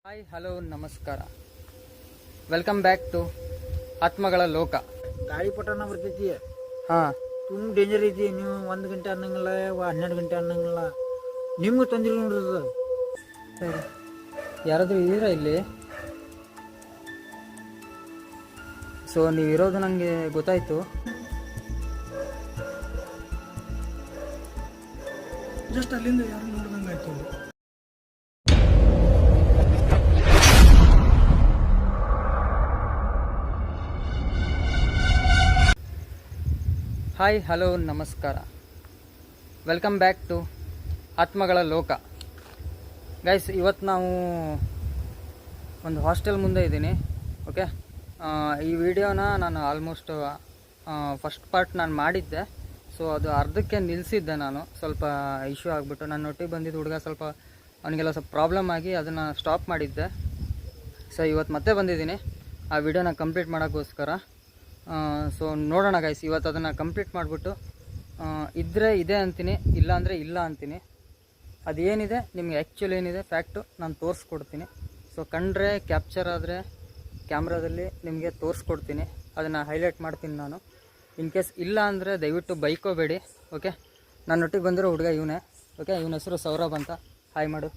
Hi hello ನಮಸ್ಕಾರ. Welcome back to ಆತ್ಮಗಳ ಲೋಕ. ಗಾಳಿ ಪಟನ ಬರ್ತೈತಿ. ಹಾಂ, ತುಂಬ ಡೇಂಜರ್ ಐತಿ. ನೀವು 1 ಗಂಟೆ ಅನ್ನಂಗಿಲ್ಲ, 12 ಗಂಟೆ ಅನ್ನಂಗಿಲ್ಲ. ನಿಮ್ಗೆ ತೊಂದ್ರೆ ನೋಡ್ರಿ. ಸರಿ, ಯಾರಾದರೂ ಇದ್ದೀರಾ ಇಲ್ಲಿ? ಸೊ ನೀವು ಇರೋದು ನನಗೆ ಗೊತ್ತಾಯಿತು. ಜಸ್ಟ್ ಅಲ್ಲಿಂದ ಯಾರು ನೋಡ್ದಂಗೆ ಆಯ್ತು. ಹಾಯ್ ಹಲೋ ನಮಸ್ಕಾರ. ವೆಲ್ಕಮ್ ಬ್ಯಾಕ್ ಟು ಆತ್ಮಗಳ ಲೋಕ. ಗೈಸ್, ಇವತ್ತು ನಾವು ಒಂದು ಹಾಸ್ಟೆಲ್ ಮುಂದೆ ಇದ್ದೀನಿ. ಓಕೆ, ಈ ವಿಡಿಯೋನ ನಾನು ಆಲ್ಮೋಸ್ಟ್ ಫಸ್ಟ್ ಪಾರ್ಟ್ ನಾನು ಮಾಡಿದ್ದೆ. ಸೊ ಅದು ಅರ್ಧಕ್ಕೆ ನಿಲ್ಲಿಸಿದ್ದೆ. ನಾನು ಸ್ವಲ್ಪ ಇಶ್ಯೂ ಆಗಿಬಿಟ್ಟು ನನ್ನ ಒಟ್ಟಿಗೆ ಬಂದಿದ್ದು ಹುಡುಗ ಸ್ವಲ್ಪ ಅವನಿಗೆಲ್ಲ ಸ್ವಲ್ಪ ಪ್ರಾಬ್ಲಮ್ ಆಗಿ ಅದನ್ನು ಸ್ಟಾಪ್ ಮಾಡಿದ್ದೆ. ಸೊ ಇವತ್ತು ಮತ್ತೆ ಬಂದಿದ್ದೀನಿ ಆ ವಿಡಿಯೋನ ಕಂಪ್ಲೀಟ್ ಮಾಡೋಕ್ಕೋಸ್ಕರ. ಸೊ ನೋಡೋಣ ಗೈಸ್, ಇವತ್ತು ಅದನ್ನು ಕಂಪ್ಲೀಟ್ ಮಾಡಿಬಿಟ್ಟು ಇದ್ದರೆ ಇದೆ ಅಂತೀನಿ, ಇಲ್ಲ ಅಂದರೆ ಇಲ್ಲ ಅಂತೀನಿ. ಅದೇನಿದೆ ನಿಮಗೆ ಆ್ಯಕ್ಚುಲಿ ಏನಿದೆ ಫ್ಯಾಕ್ಟು ನಾನು ತೋರಿಸ್ಕೊಡ್ತೀನಿ. ಸೊ ಕಂಡ್ರೆ ಕ್ಯಾಪ್ಚರ್ ಆದರೆ ಕ್ಯಾಮ್ರಾದಲ್ಲಿ ನಿಮಗೆ ತೋರಿಸ್ಕೊಡ್ತೀನಿ, ಅದನ್ನು ಹೈಲೈಟ್ ಮಾಡ್ತೀನಿ ನಾನು. ಇನ್ ಕೇಸ್ ಇಲ್ಲ ಅಂದರೆ ದಯವಿಟ್ಟು ಬೈಕೋಬೇಡಿ. ಓಕೆ, ನನ್ನೊಟ್ಟಿಗೆ ಬಂದಿರೋ ಹುಡುಗ ಇವನೇ. ಓಕೆ, ಇವನ ಹೆಸರು ಸೌರಭ್ ಅಂತ. ಹಾಯ್ ಮಾಡು.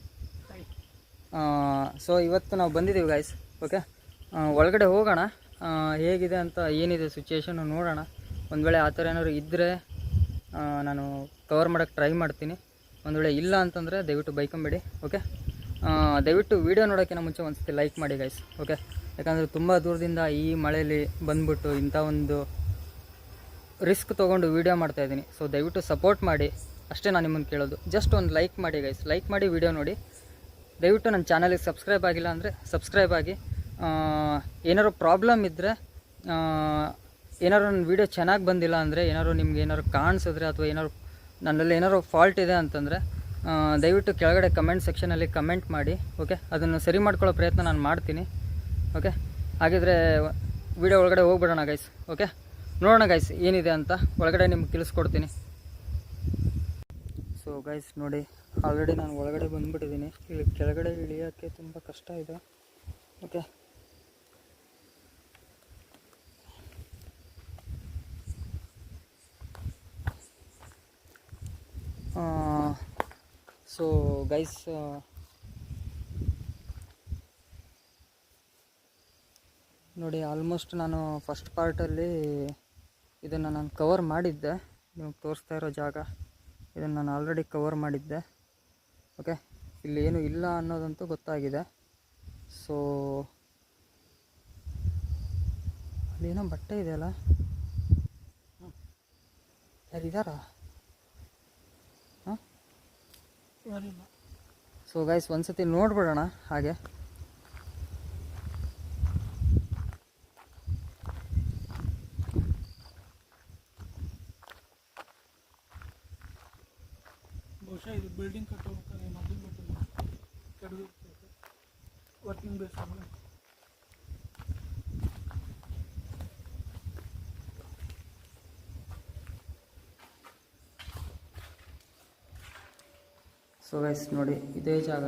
ಸೊ ಇವತ್ತು ನಾವು ಬಂದಿದ್ದೀವಿ ಗೈಸ್. ಓಕೆ, ಒಳಗಡೆ ಹೋಗೋಣ, ಹೇಗಿದೆ ಅಂತ, ಏನಿದೆ ಸಿಚುಯೇಷನ್ನು ನೋಡೋಣ. ಒಂದು ವೇಳೆ ಆ ಥರ ಏನಾದ್ರು ಇದ್ದರೆ ನಾನು ಕವರ್ ಮಾಡೋಕ್ಕೆ ಟ್ರೈ ಮಾಡ್ತೀನಿ. ಒಂದು ವೇಳೆ ಇಲ್ಲ ಅಂತಂದರೆ ದಯವಿಟ್ಟು ಬೈಕೊಂಬೇಡಿ. ಓಕೆ, ದಯವಿಟ್ಟು ವೀಡಿಯೋ ನೋಡೋಕ್ಕಿಂತ ಮುಂಚೆ ಒಂದು ಸತಿ ಲೈಕ್ ಮಾಡಿ ಗೈಸ್. ಓಕೆ, ಯಾಕಂದರೆ ತುಂಬ ದೂರದಿಂದ ಈ ಮಳೆಯಲ್ಲಿ ಬಂದ್ಬಿಟ್ಟು ಇಂಥ ಒಂದು ರಿಸ್ಕ್ ತೊಗೊಂಡು ವೀಡಿಯೋ ಮಾಡ್ತಾಯಿದ್ದೀನಿ. ಸೊ ದಯವಿಟ್ಟು ಸಪೋರ್ಟ್ ಮಾಡಿ, ಅಷ್ಟೇ ನಾನು ನಿಮ್ಮನ್ನು ಕೇಳೋದು. ಜಸ್ಟ್ ಒಂದು ಲೈಕ್ ಮಾಡಿ ಗೈಸ್, ಲೈಕ್ ಮಾಡಿ ವೀಡಿಯೋ ನೋಡಿ. ದಯವಿಟ್ಟು ನನ್ನ ಚಾನಲಿಗೆ ಸಬ್ಸ್ಕ್ರೈಬ್ ಆಗಿಲ್ಲ ಅಂದರೆ ಸಬ್ಸ್ಕ್ರೈಬ್ ಆಗಿ. ಏನಾದ್ರು ಪ್ರಾಬ್ಲಮ್ ಇದ್ದರೆ, ಏನಾದ್ರು ನನ್ನ ವೀಡಿಯೋ ಚೆನ್ನಾಗಿ ಬಂದಿಲ್ಲ ಅಂದರೆ, ಏನಾದ್ರು ನಿಮ್ಗೆ ಏನಾದ್ರು ಕಾಣಿಸಿದ್ರೆ ಅಥವಾ ಏನಾದ್ರು ನನ್ನಲ್ಲಿ ಏನಾದ್ರು ಫಾಲ್ಟ್ ಇದೆ ಅಂತಂದರೆ ದಯವಿಟ್ಟು ಕೆಳಗಡೆ ಕಮೆಂಟ್ ಸೆಕ್ಷನಲ್ಲಿ ಕಮೆಂಟ್ ಮಾಡಿ. ಓಕೆ, ಅದನ್ನು ಸರಿ ಮಾಡ್ಕೊಳ್ಳೋ ಪ್ರಯತ್ನ ನಾನು ಮಾಡ್ತೀನಿ. ಓಕೆ, ಹಾಗಿದ್ರೆ ವೀಡಿಯೋ ಒಳಗಡೆ ಹೋಗ್ಬಿಡೋಣ ಗೈಸ್. ಓಕೆ, ನೋಡೋಣ ಗೈಸ್ ಏನಿದೆ ಅಂತ, ಒಳಗಡೆ ನಿಮ್ಗೆ ತಿಳಿಸ್ಕೊಡ್ತೀನಿ. ಸೊ ಗೈಸ್ ನೋಡಿ, ಆಲ್ರೆಡಿ ನಾನು ಒಳಗಡೆ ಬಂದುಬಿಟ್ಟಿದ್ದೀನಿ. ಇಲ್ಲಿ ಕೆಳಗಡೆ ಇಳಿಯೋಕ್ಕೆ ತುಂಬ ಕಷ್ಟ ಇದೆ. ಓಕೆ, ಸೊ ಗೈಸ್, ನೋಡಿ ಆಲ್ಮೋಸ್ಟ್ ನಾನು ಫಸ್ಟ್ ಪಾರ್ಟಲ್ಲಿ ಇದನ್ನು ನಾನು ಕವರ್ ಮಾಡಿದ್ದೆ. ನೀವು ತೋರಿಸ್ತಾ ಇರೋ ಜಾಗ ಇದನ್ನು ನಾನು ಆಲ್ರೆಡಿ ಕವರ್ ಮಾಡಿದ್ದೆ. ಓಕೆ, ಇಲ್ಲಿ ಏನು ಇಲ್ಲ ಅನ್ನೋದಂತೂ ಗೊತ್ತಾಗಿದೆ. ಸೊ ಅಲ್ಲೇನೋ ಬಟ್ಟೆ ಇದೆಯಲ್ಲ, ಯಾರಿದ್ದಾರಾ? ಹಾಂ, ಸೊ ಗೈಸ್ ಒಂದ್ಸತಿ ನೋಡ್ಬಿಡೋಣ ಹಾಗೆ. ಬಹುಶಃ ಇದು ಬಿಲ್ಡಿಂಗ್ ಕಟ್ಟೋಬೇಕಾದ್ರೆ ವರ್ಕಿಂಗ್ ಬೇಸ್ ಆಗ. ಸೊ ಗೈಸ್ ನೋಡಿ, ಇದೇ ಜಾಗ.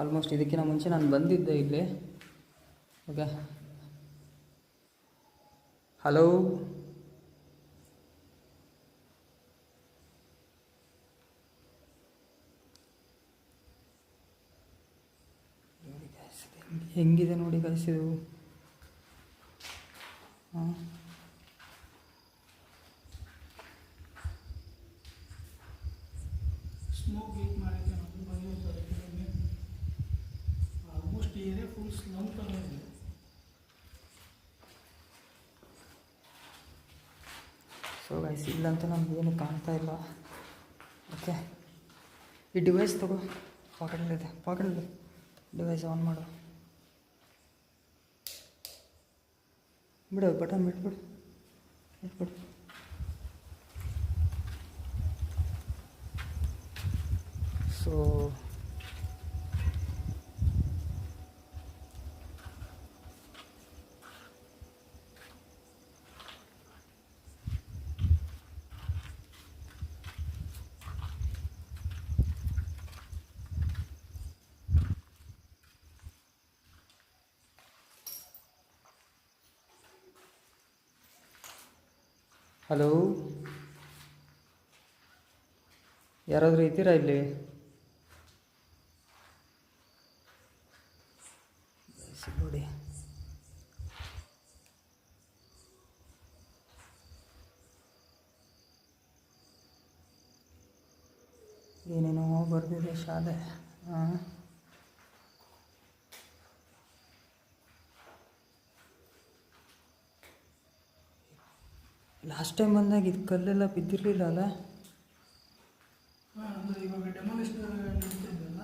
ಆಲ್ಮೋಸ್ಟ್ ಇದಕ್ಕಿಂತ ಮುಂಚೆ ನಾನು ಬಂದಿದ್ದೆ ಇಲ್ಲಿ. Okay, hello. ಹೆಂಗಿದೆ ನೋಡಿ ಗೈಸ್ ಇದು. ಹಾಂ, ಸ್ಮೋಕ್ ಲೀಕ್ ಮಾಡಿದೆ. ಆಲ್ಮೋಸ್ಟ್ ಏರಿಯಾ ಫುಲ್ ಸ್ಲಮ್ ಥರ ಇದೆ. ಸೊ ಗೈಸ್, ಇಲ್ಲಂತೂ ನಮಗೇನು ಕಾಣ್ತಾ ಇಲ್ಲ. ಓಕೆ, ಈ ಡಿವೈಸ್ ತಗೋ, ಪಾಕೆಟಲ್ಲಿದೆ, ಪಾಕೆಟಲ್ಲಿ ಡಿವೈಸ್ ಆನ್ ಮಾಡು. ಬಿಡು, ಬಟನ್ ಬಿಟ್ಬಿಡು. ಸೊ ಹಲೋ, ಯಾರಾದರೂ ಇದ್ದೀರಾ ಇಲ್ಲಿ? ನೋಡಿ, ಏನೇನೋ ಬರೆದಿದೆ ಶಾಲೆ. ಲಾಸ್ಟ್ ಟೈಮ್ ಬಂದಾಗ ಇದು ಕಲ್ಲೆಲ್ಲ ಬಿದ್ದಿರಲಿಲ್ಲ ಅಲ್ಲ? ಇವಾಗ ಡೆಮಾಲಿಷನ್ ನಡೀತಿದ್ದಲ್ಲ.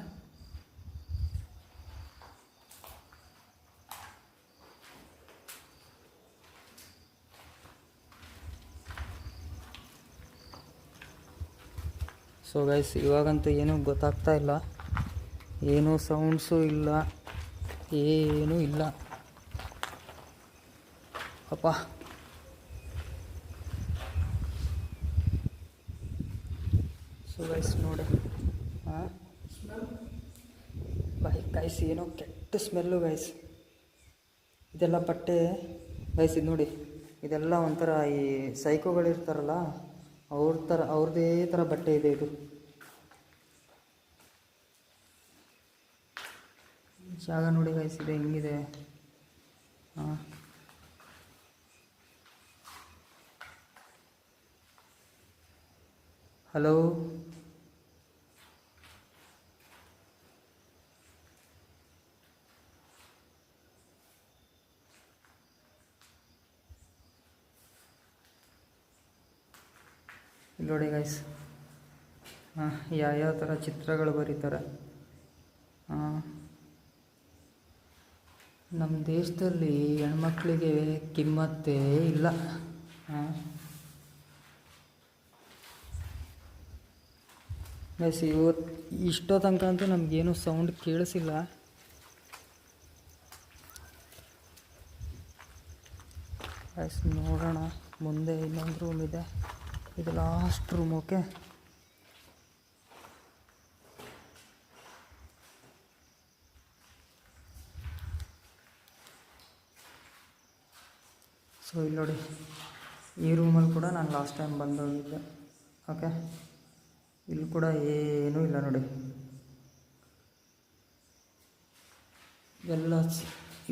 ಸೊ ಗೈಸ್, ಇವಾಗಂತೂ ಏನೂ ಗೊತ್ತಾಗ್ತಾ ಇಲ್ಲ, ಏನೂ ಸೌಂಡ್ಸು ಇಲ್ಲ, ಏನೂ ಇಲ್ಲ. ಅಪ್ಪ, ಸೊ ಗೈಸ್ ನೋಡಿ, ಗೈಸ್ ಏನೋ ಕೆಟ್ಟ ಸ್ಮೆಲ್ಲು ಗೈಸ್. ಇದೆಲ್ಲ ಬಟ್ಟೆ ಗೈಸ್, ಇದು ನೋಡಿ, ಇದೆಲ್ಲ ಒಂಥರ ಈ ಸೈಕೋಗಳಿರ್ತಾರಲ್ಲ ಅವ್ರದ್ದೇ ಥರ ಬಟ್ಟೆ ಇದೆ ಇದು. ಜಾಗ ನೋಡಿ ಗೈಸ್, ಇದೆ ಹೆಂಗಿದೆ. ಹಲೋ, ಇಲ್ಲಿ ನೋಡಿ ಗೈಸ್, ಯಾವ್ಯಾವ ಥರ ಚಿತ್ರಗಳು ಬರೀತಾರೆ. ನಮ್ಮ ದೇಶದಲ್ಲಿ ಹೆಣ್ಮಕ್ಳಿಗೆ ಕಿಮ್ಮತ್ತೇ ಇಲ್ಲ. ಗೈಸ್, ಇಷ್ಟೋ ತನಕ ಅಂತೂ ನಮಗೇನು ಸೌಂಡ್ ಕೇಳಿಸಿಲ್ಲ. ಗೈಸ್ ನೋಡೋಣ, ಮುಂದೆ ಇನ್ನೊಂದು ರೂಮ್ ಇದೆ, ಇದು ಲಾಸ್ಟ್ ರೂಮ್. ಓಕೆ, ಸೊ ಇಲ್ಲಿ ನೋಡಿ, ಈ ರೂಮಲ್ಲಿ ಕೂಡ ನಾನು ಲಾಸ್ಟ್ ಟೈಮ್ ಬಂದೋಗಿದ್ದೆ. ಓಕೆ, ಇಲ್ಲಿ ಕೂಡ ಏನೂ ಇಲ್ಲ ನೋಡಿ. ಎಲ್ಲ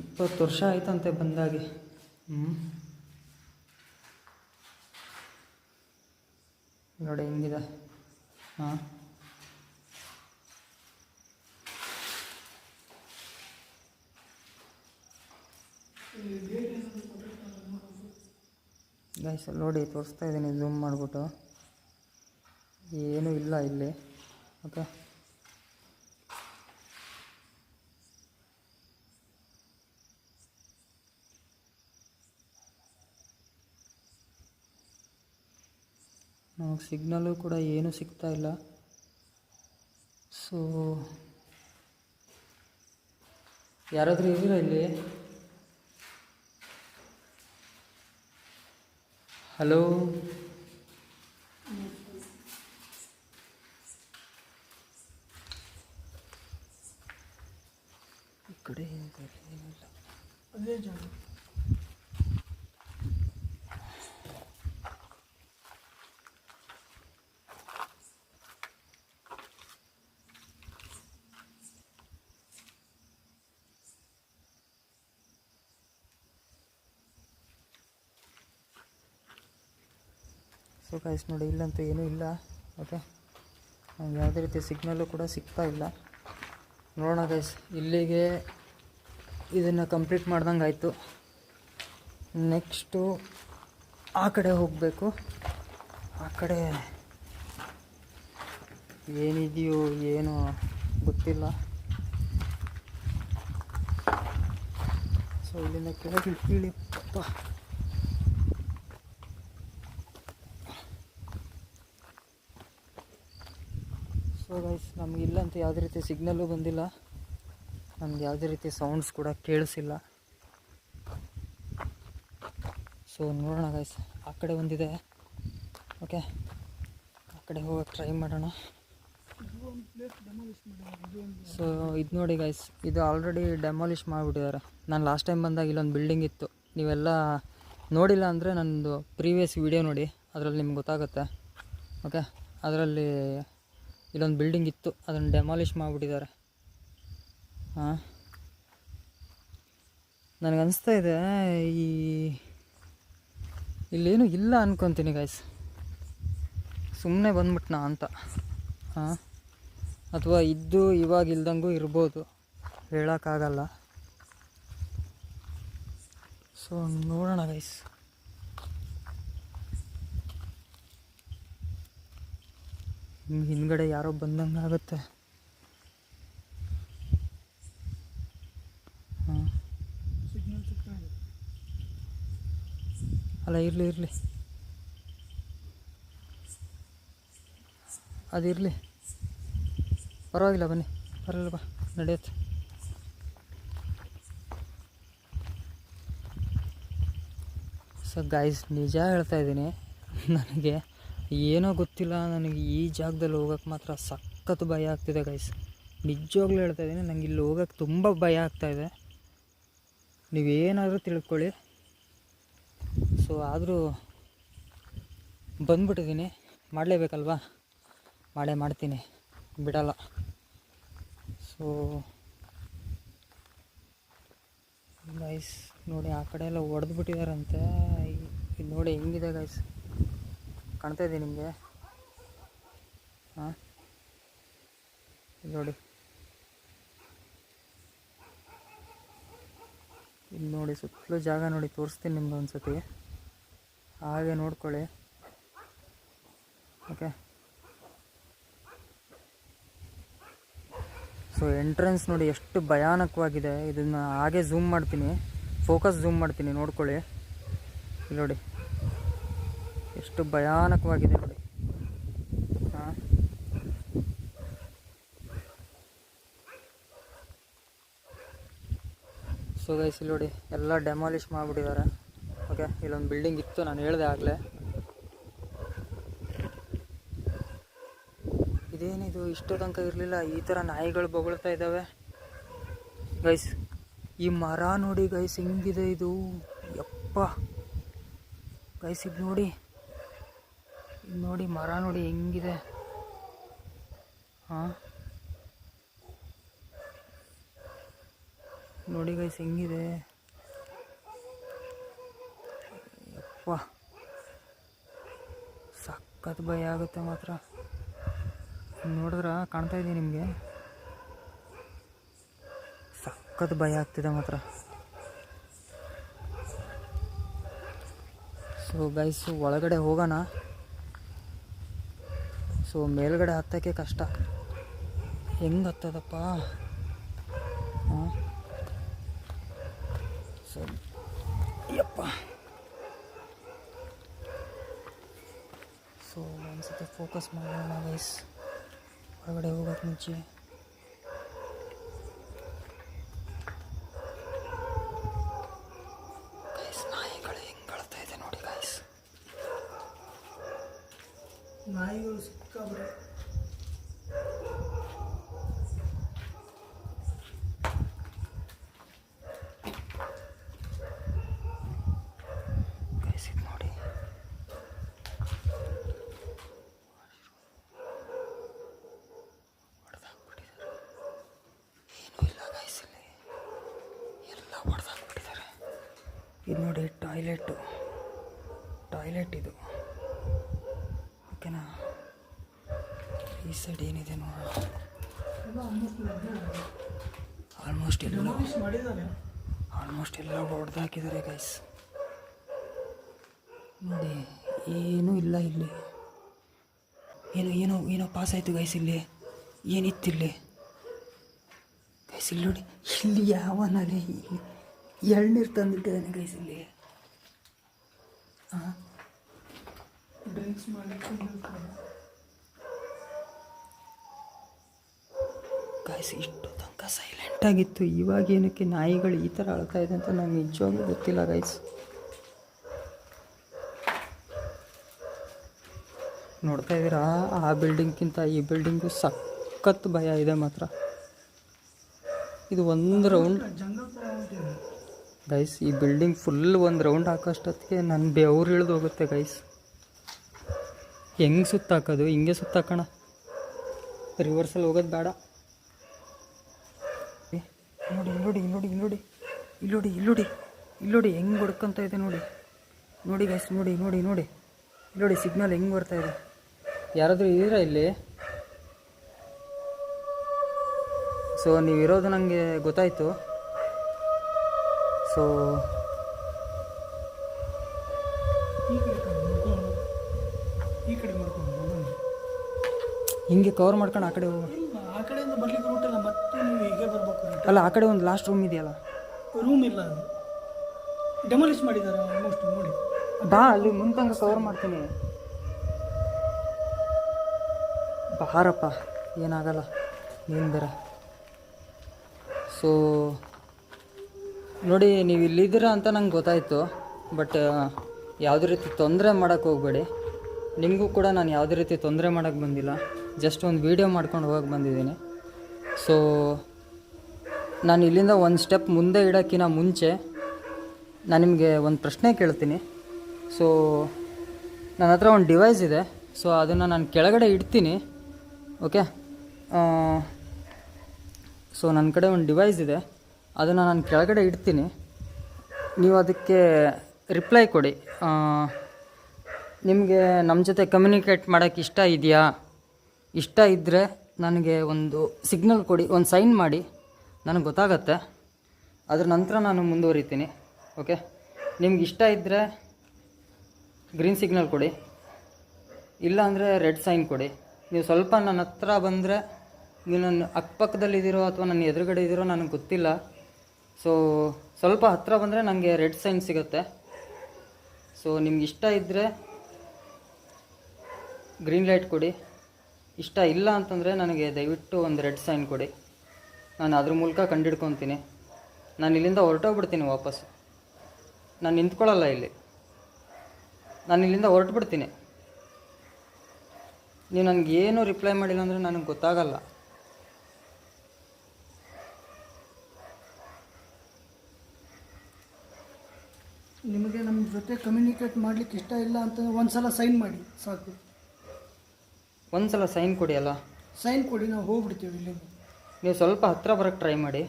20 ವರ್ಷ ಆಯ್ತಂತೆ ಬಂದಾಗಿ. ನೋಡಿ ಹೆಂಗಿದೆ. ಗೈಸ್ ನೋಡಿ, ತೋರಿಸ್ತಾ ಇದ್ದೀನಿ ಝೂಮ್ ಮಾಡಿಬಿಟ್ಟು. ಏನೂ ಇಲ್ಲ ಇಲ್ಲಿ. ಓಕೆ, ನಮಗೆ ಸಿಗ್ನಲ್ಲು ಕೂಡ ಏನೂ ಸಿಗ್ತಾ ಇಲ್ಲ. ಸೊ ಯಾರಾದರೂ ಇದ್ದೀರಾ ಇಲ್ಲಿ? ಹಲೋ, ಈ ಕಡೆ ಏನಿಲ್ಲ. ಅದೇ ಜಾಗ. ಸೊ ಗೈಸ್ ನೋಡಿ, ಇಲ್ಲಂತೂ ಏನೂ ಇಲ್ಲ. ಓಕೆ, ನಮ್ಗೆ ಯಾವುದೇ ರೀತಿ ಸಿಗ್ನಲ್ಲು ಕೂಡ ಸಿಗ್ತಾ ಇಲ್ಲ. ನೋಡೋಣ ಗೈಸ್, ಇಲ್ಲಿಗೆ ಇದನ್ನು ಕಂಪ್ಲೀಟ್ ಮಾಡ್ದಂಗೆ ಆಯಿತು. ನೆಕ್ಸ್ಟು ಆ ಕಡೆ ಹೋಗಬೇಕು. ಆ ಕಡೆ ಏನಿದೆಯೋ ಏನೋ ಗೊತ್ತಿಲ್ಲ. ಸೊ ಇಲ್ಲಿಂದ ಕೆಳಗೆ ಇಳಿ ಪಪ್ಪ. ಸೊ ಗೈಸ್, ನಮಗಿಲ್ಲಂತೂ ಯಾವುದೇ ರೀತಿ ಸಿಗ್ನಲ್ಲು ಬಂದಿಲ್ಲ, ನಮ್ಗೆ ಯಾವುದೇ ರೀತಿ ಸೌಂಡ್ಸ್ ಕೂಡ ಕೇಳಿಸಿಲ್ಲ. ಸೊ ನೋಡೋಣ ಗೈಸ್, ಆ ಕಡೆ ಒಂದಿದೆ. ಓಕೆ, ಆ ಕಡೆ ಹೋಗೋಕ್ಕೆ ಟ್ರೈ ಮಾಡೋಣ. ಸೊ ಇದು ನೋಡಿ ಗೈಸ್, ಇದು ಆಲ್ರೆಡಿ ಡೆಮಾಲಿಷ್ ಮಾಡಿಬಿಟ್ಟಿದ್ದಾರೆ. ನಾನು ಲಾಸ್ಟ್ ಟೈಮ್ ಬಂದಾಗ ಇಲ್ಲೊಂದು ಬಿಲ್ಡಿಂಗ್ ಇತ್ತು. ನೀವೆಲ್ಲ ನೋಡಿಲ್ಲ ಅಂದರೆ ನನ್ನದು ಪ್ರೀವಿಯಸ್ ವಿಡಿಯೋ ನೋಡಿ, ಅದರಲ್ಲಿ ನಿಮ್ಗೆ ಗೊತ್ತಾಗುತ್ತೆ. ಓಕೆ, ಅದರಲ್ಲಿ ಇಲ್ಲೊಂದು ಬಿಲ್ಡಿಂಗ್ ಇತ್ತು, ಅದನ್ನು ಡೆಮಾಲಿಷ್ ಮಾಡಿಬಿಟ್ಟಿದ್ದಾರೆ. ಹಾಂ, ನನಗನ್ನಿಸ್ತಾ ಇದೆ ಇಲ್ಲೇನು ಇಲ್ಲ ಅನ್ಕೊತೀನಿ ಗೈಸ್, ಸುಮ್ಮನೆ ಬಂದ್ಬಿಟ್ನಾ ಅಂತ. ಹಾಂ, ಅಥವಾ ಇದ್ದು ಇವಾಗ ಇಲ್ದಂಗೂ ಇರ್ಬೋದು, ಹೇಳೋಕ್ಕಾಗಲ್ಲ. ಸೊ ನೋಡೋಣ ಗೈಸ್. ಹಿಂದ್ಗಡೆ ಯಾರೋ ಬಂದಂಗೆ ಆಗುತ್ತೆ. ಹಾಂ, ಸಿಗ್ನಲ್ ಸಿಗ್ತಾಯಿದೆ. ಅಲ್ಲ ಇರಲಿ ಅದಿರಲಿ, ಪರವಾಗಿಲ್ಲ, ಬನ್ನಿ, ಪರವಾಗಿಲ್ಲ, ಬಾ, ನಡೆಯುತ್ತೆ. ಸೊ ಗೈಸ್, ನಿಜ ಹೇಳ್ತಾ ಇದ್ದೀನಿ, ನನಗೆ ಏನೋ ಗೊತ್ತಿಲ್ಲ, ನನಗೆ ಈ ಜಾಗದಲ್ಲಿ ಹೋಗೋಕ್ಕೆ ಮಾತ್ರ ಸಖತ್ ಭಯ ಆಗ್ತಿದೆ ಗೈಸ್. ನಿಜವಾಗ್ಲೂ ಹೇಳ್ತಾ ಇದ್ದೀನಿ, ನನಗೆ ಇಲ್ಲಿ ಹೋಗೋಕ್ಕೆ ತುಂಬ ಭಯ ಆಗ್ತಾಯಿದೆ. ನೀವೇನಾದರೂ ತಿಳ್ಕೊಳ್ಳಿ. ಸೊ ಆದರೂ ಬಂದ್ಬಿಟ್ಟಿದ್ದೀನಿ, ಮಾಡಲೇಬೇಕಲ್ವಾ, ಮಾಡ್ತೀನಿ, ಬಿಡಲ್ಲ. ಸೊ ಗೈಸ್ ನೋಡಿ, ಆ ಕಡೆ ಎಲ್ಲ ಹೊಡೆದು ಬಿಟ್ಟಿದ್ದಾರಂತೆ. ಇದು ನೋಡಿ ಹೆಂಗಿದೆ ಗೈಸ್, ಕಾಣ್ತಾ ಇದೆ ನಿಮಗೆ? ಹಾಂ, ನೋಡಿ, ಇಲ್ಲಿ ನೋಡಿ, ಸುತ್ತಲೂ ಜಾಗ ನೋಡಿ, ತೋರಿಸ್ತೀನಿ ನಿಮ್ಗೆ ಒಂದು ಸತಿ, ಹಾಗೆ ನೋಡ್ಕೊಳ್ಳಿ. ಓಕೆ, ಸೊ ಎಂಟ್ರೆನ್ಸ್ ನೋಡಿ ಎಷ್ಟು ಭಯಾನಕವಾಗಿದೆ. ಇದನ್ನು ಹಾಗೆ ಝೂಮ್ ಮಾಡ್ತೀನಿ, ಫೋಕಸ್ ಝೂಮ್ ಮಾಡ್ತೀನಿ, ನೋಡ್ಕೊಳ್ಳಿ. ಇಲ್ಲಿ ನೋಡಿ ಎಷ್ಟು ಭಯಾನಕವಾಗಿದೆ ನೋಡಿ. ಹಾಂ, ಸೊ ಗೈಸ್ ಇಲ್ಲಿ ನೋಡಿ, ಎಲ್ಲ ಡೆಮಾಲಿಷ್ ಮಾಡಿಬಿಟ್ಟಿದ್ದಾರೆ. ಓಕೆ, ಇಲ್ಲೊಂದು ಬಿಲ್ಡಿಂಗ್ ಇತ್ತು, ನಾನು ಹೇಳಿದೆ ಆಗಲೇ. ಇದೇನಿದು, ಇಷ್ಟು ತನಕ ಇರಲಿಲ್ಲ, ಈ ಥರ ನಾಯಿಗಳು ಬೊಗಳ್ತಾ ಇದ್ದಾವೆ ಗೈಸ್. ಈ ಮರ ನೋಡಿ ಗೈಸ್ ಹೆಂಗಿದೆ ಇದು, ಯಪ್ಪ ಗೈಸ್. ಇದು ನೋಡಿ ಮರ ನೋಡಿ ಹೆಂಗಿದೆ. ಹಾಂ, ನೋಡಿ ಗೈಸ್ ಹೆಂಗಿದೆ, ಯಪ್ಪ ಸಖತ್ ಭಯ ಆಗುತ್ತೆ ಮಾತ್ರ. ನೋಡಿದ್ರ ಕಾಣ್ತಾ ಇದೆ ನಿಮಗೆ, ಸಖತ್ ಭಯ ಆಗ್ತಿದೆ ಮಾತ್ರ. ಸೊ ಗೈಸ್, ಒಳಗಡೆ ಹೋಗೋಣ. ಸೊ ಮೇಲ್ಗಡೆ ಹತ್ತೋಕ್ಕೆ ಕಷ್ಟ, ಹೆಂಗೆ ಹತ್ತದಪ್ಪ? ಹಾಂ, ಸೊ ಯಪ್ಪ. ಸೊ ಒಂದ್ಸತಿ ಫೋಕಸ್ ಮಾಡೋಣ ಗೈಸ್, ಹೊರಗಡೆ ಹೋಗೋಕ್ಕೆ ಮುಂಚೆ. ಗೈಸ್, ನಾಯಿಗಳು ಹೆಂಗೆ ಅಳ್ತಾ ಇದೆ ನೋಡಿ ಗೈಸ್. ನಾಯಿಗಳು ಸಿಕ್ಕಾಬ್ರೆ. ಗೈಸ್ ಇದು ನೋಡಿ, ಹೊಡೆದಾಕ್ಬಿಟ್ಟಿದ್ದಾರೆ. ಏನೂ ಇಲ್ಲ ಗೈಸ್, ಇಲ್ಲಿ ಎಲ್ಲ ಹೊಡೆದಾಕ್ಬಿಟ್ಟಿದ್ದಾರೆ. ಇದು ನೋಡಿ, ಟಾಯ್ಲೆಟ್ ಇದು. ಓಕೆನಾ? ಈ ಸೈಡ್ ಏನಿದೆ ನೋಡೋಣ. ಆಲ್ಮೋಸ್ಟ್ ಎಲ್ಲ ಹೊಡೆದಾಕಿದ್ದಾರೆ ಗೈಸ್. ನೋಡಿ, ಏನೂ ಇಲ್ಲ ಇಲ್ಲಿ. ಏನೋ ಪಾಸ್ ಆಯಿತು ಗೈಸ್. ಇಲ್ಲಿ ಏನಿತ್ತಿಲ್ಲಿ ಗೈಸ್? ಇಲ್ಲಿ ನೋಡಿ, ಇಲ್ಲಿ ಯಾವನಲ್ಲಿ ಎಳ್ನೀರು ತಂದಿಟ್ಟಿದ್ದಾನೆ ಗೈಸ್ ಇಲ್ಲಿ. ಹಾಂ, ಡ್ರಿಂಕ್ಸ್ ಮಾಡಲಿಕ್ಕೆ ಗೈಸ್ ಇಷ್ಟು ತನಕ ಸೈಲೆಂಟಾಗಿತ್ತು, ಇವಾಗ ಏನಕ್ಕೆ ನಾಯಿಗಳು ಈ ಥರ ಅಳ್ತಾ ಇದೆ ಅಂತ ನನಗೆ ನಿಜವಾಗ್ಲೂ ಗೊತ್ತಿಲ್ಲ ಗೈಸ್. ನೋಡ್ತಾ ಇದ್ದೀರಾ, ಆ ಬಿಲ್ಡಿಂಗ್ಗಿಂತ ಈ ಬಿಲ್ಡಿಂಗು ಸಖತ್ ಭಯ ಇದೆ ಮಾತ್ರ. ಇದು ಒಂದು ರೌಂಡ್ ಜಂಗಲ್ ಥರ ಹೊಂಟಿದೆ ಗೈಸ್, ಈ ಬಿಲ್ಡಿಂಗ್ ಫುಲ್ ಒಂದು ರೌಂಡ್ ಹಾಕೋಷ್ಟೊತ್ತಿಗೆ ನನ್ನ ಬೆವರು ಇಳಿದು ಹೋಗುತ್ತೆ ಗೈಸ್. ಹೆಂಗೆ ಸುತ್ತಾಕೋದು? ಹಿಂಗೆ ಸುತ್ತಾಕೋಣ, ರಿವರ್ಸಲ್ಲಿ ಹೋಗೋದು ಬೇಡ. ನೋಡಿ ಇಲ್ಲೋಡಿ ಇಲ್ಲೋಡಿ ಇಲ್ಲೋಡಿ ಇಲ್ಲೋಡಿ ಇಲ್ಲೋಡಿ ಇಲ್ಲೋಡಿ ಹೆಂಗೆ ಹೊಡ್ಕೊತ ಇದೆ ನೋಡಿ. ನೋಡಿ ಗೈಸ್, ನೋಡಿ ನೋಡಿ ನೋಡಿ ನೋಡಿ ಸಿಗ್ನಲ್ ಹೆಂಗೆ ಬರ್ತಾ ಇದೆ. ಯಾರಾದರೂ ಇದ್ದೀರಾ ಇಲ್ಲಿ? ಸೊ ನೀವಿರೋದು ನನಗೆ ಗೊತ್ತಾಯಿತು. ಸೊ ಈ ಕಡೆ ಮಾಡ್ಕೊಂಡು ಹೋಗೋಣ. ಹಿಂಗೆ ಕವರ್ ಮಾಡ್ಕೊಂಡು ಆ ಕಡೆ ಹೋಗೋ. ಇಲ್ಲ, ಆ ಕಡೆಯಿಂದ ಬರ್ಲಿಕ್ಕೆ ರೂಟ್ ಇಲ್ಲ, ಮತ್ತೆ ನೀವು ಹೀಗೆ ಬರ್ಬೇಕು. ಅಲ್ಲ, ಆ ಕಡೆ ಒಂದು ಲಾಸ್ಟ್ ರೂಮ್ ಇದೆಯಲ್ಲ. ರೂಮ್ ಇಲ್ಲ, ಅದು ಡೆಮಾಲಿಷ್ ಮಾಡಿದ್ದಾರೆ ಆಲ್ಮೋಸ್ಟ್. ನೋಡಿ ಬಾ, ಅಲ್ಲಿ ಮುಂತಂಗ ಕವರ್ ಮಾಡ್ತೀನಿ. ಬಾರಪ್ಪ, ಏನಾಗಲ್ಲ, ನೀನು ಬೇರೆ. ಸೊ ನೋಡಿ, ನೀವು ಇಲ್ಲಿದ್ದೀರಾ ಅಂತ ನಂಗೆ ಗೊತ್ತಾಯಿತು. ಬಟ್ ಯಾವುದೇ ರೀತಿ ತೊಂದರೆ ಮಾಡೋಕ್ಕೆ ಹೋಗಬೇಡಿ. ನಿಮಗೂ ಕೂಡ ನಾನು ಯಾವುದೇ ರೀತಿ ತೊಂದರೆ ಮಾಡೋಕ್ಕೆ ಬಂದಿಲ್ಲ. ಜಸ್ಟ್ ಒಂದು ವೀಡಿಯೋ ಮಾಡ್ಕೊಂಡು ಹೋಗಕ್ಕೆ ಬಂದಿದ್ದೀನಿ. ಸೊ ನಾನು ಇಲ್ಲಿಂದ ಒಂದು ಸ್ಟೆಪ್ ಮುಂದೆ ಇಡೋಕ್ಕಿಂತ ಮುಂಚೆ ನಾನು ನಿಮಗೆ ಒಂದು ಪ್ರಶ್ನೆ ಕೇಳ್ತೀನಿ. ಸೊ ನನ್ನ ಹತ್ರ ಒಂದು ಡಿವೈಸ್ ಇದೆ. ಸೊ ಅದನ್ನು ನಾನು ಕೆಳಗಡೆ ಇಡ್ತೀನಿ. ಓಕೆ, ಸೊ ನನ್ನ ಕಡೆ ಒಂದು ಡಿವೈಸ್ ಇದೆ, ಅದನ್ನು ನಾನು ಕೆಳಗಡೆ ಇಡ್ತೀನಿ. ನೀವು ಅದಕ್ಕೆ ರಿಪ್ಲೈ ಕೊಡಿ. ನಿಮಗೆ ನಮ್ಮ ಜೊತೆ ಕಮ್ಯುನಿಕೇಟ್ ಮಾಡೋಕ್ಕೆ ಇಷ್ಟ ಇದೆಯಾ? ಇಷ್ಟ ಇದ್ದರೆ ನನಗೆ ಒಂದು ಸಿಗ್ನಲ್ ಕೊಡಿ, ಒಂದು ಸೈನ್ ಮಾಡಿ, ನನಗೆ ಗೊತ್ತಾಗತ್ತೆ. ಅದ್ರ ನಂತರ ನಾನು ಮುಂದುವರಿತೀನಿ. ಓಕೆ, ನಿಮ್ಗೆ ಇಷ್ಟ ಇದ್ದರೆ ಗ್ರೀನ್ ಸಿಗ್ನಲ್ ಕೊಡಿ, ಇಲ್ಲ ಅಂದರೆ ರೆಡ್ ಸೈನ್ ಕೊಡಿ. ನೀವು ಸ್ವಲ್ಪ ನನ್ನ ಹತ್ರ ಬಂದರೆ, ನೀವು ನನ್ನ ಅಕ್ಕಪಕ್ಕದಲ್ಲಿದ್ದೀರೋ ಅಥವಾ ನನ್ನ ಎದುರುಗಡೆ ಇದ್ದೀರೋ ನನಗೆ ಗೊತ್ತಿಲ್ಲ. ಸೊ ಸ್ವಲ್ಪ ಹತ್ತಿರ ಬಂದರೆ ನನಗೆ ರೆಡ್ ಸೈನ್ ಸಿಗುತ್ತೆ. ಸೊ ನಿಮ್ಗೆ ಇಷ್ಟ ಇದ್ದರೆ ಗ್ರೀನ್ ಲೈಟ್ ಕೊಡಿ, ಇಷ್ಟ ಇಲ್ಲ ಅಂತಂದರೆ ನನಗೆ ದಯವಿಟ್ಟು ಒಂದು ರೆಡ್ ಸೈನ್ ಕೊಡಿ. ನಾನು ಅದ್ರ ಮೂಲಕ ಕಂಡಿಡ್ಕೊತೀನಿ. ನಾನು ಇಲ್ಲಿಂದ ಹೊರಟೋಗ್ಬಿಡ್ತೀನಿ ವಾಪಸ್. ನಾನು ನಿಂತ್ಕೊಳ್ಳಲ್ಲ ಇಲ್ಲಿ, ನಾನು ಇಲ್ಲಿಂದ ಹೊರಟುಬಿಡ್ತೀನಿ. ನೀವು ನನಗೇನು ರಿಪ್ಲೈ ಮಾಡಿಲ್ಲ ಅಂದರೆ ನನಗೆ ಗೊತ್ತಾಗಲ್ಲ. ನಿಮಗೆ ನಮ್ಮ ಜೊತೆ ಕಮ್ಯುನಿಕೇಟ್ ಮಾಡಲಿಕ್ಕೆ ಇಷ್ಟ ಇಲ್ಲ ಅಂತ ಒಂದು ಸಲ ಸೈನ್ ಮಾಡಿ ಸಾಕು. ಒಂದು ಸಲ ಸೈನ್ ಕೊಡಿ. ಅಲ್ಲ, ಸೈನ್ ಕೊಡಿ, ನಾವು ಹೋಗ್ಬಿಡ್ತೀವಿ ಇಲ್ಲಿಂದ. ನೀವು ಸ್ವಲ್ಪ ಹತ್ತಿರ ಬರೋಕ್ಕೆ ಟ್ರೈ ಮಾಡಿ,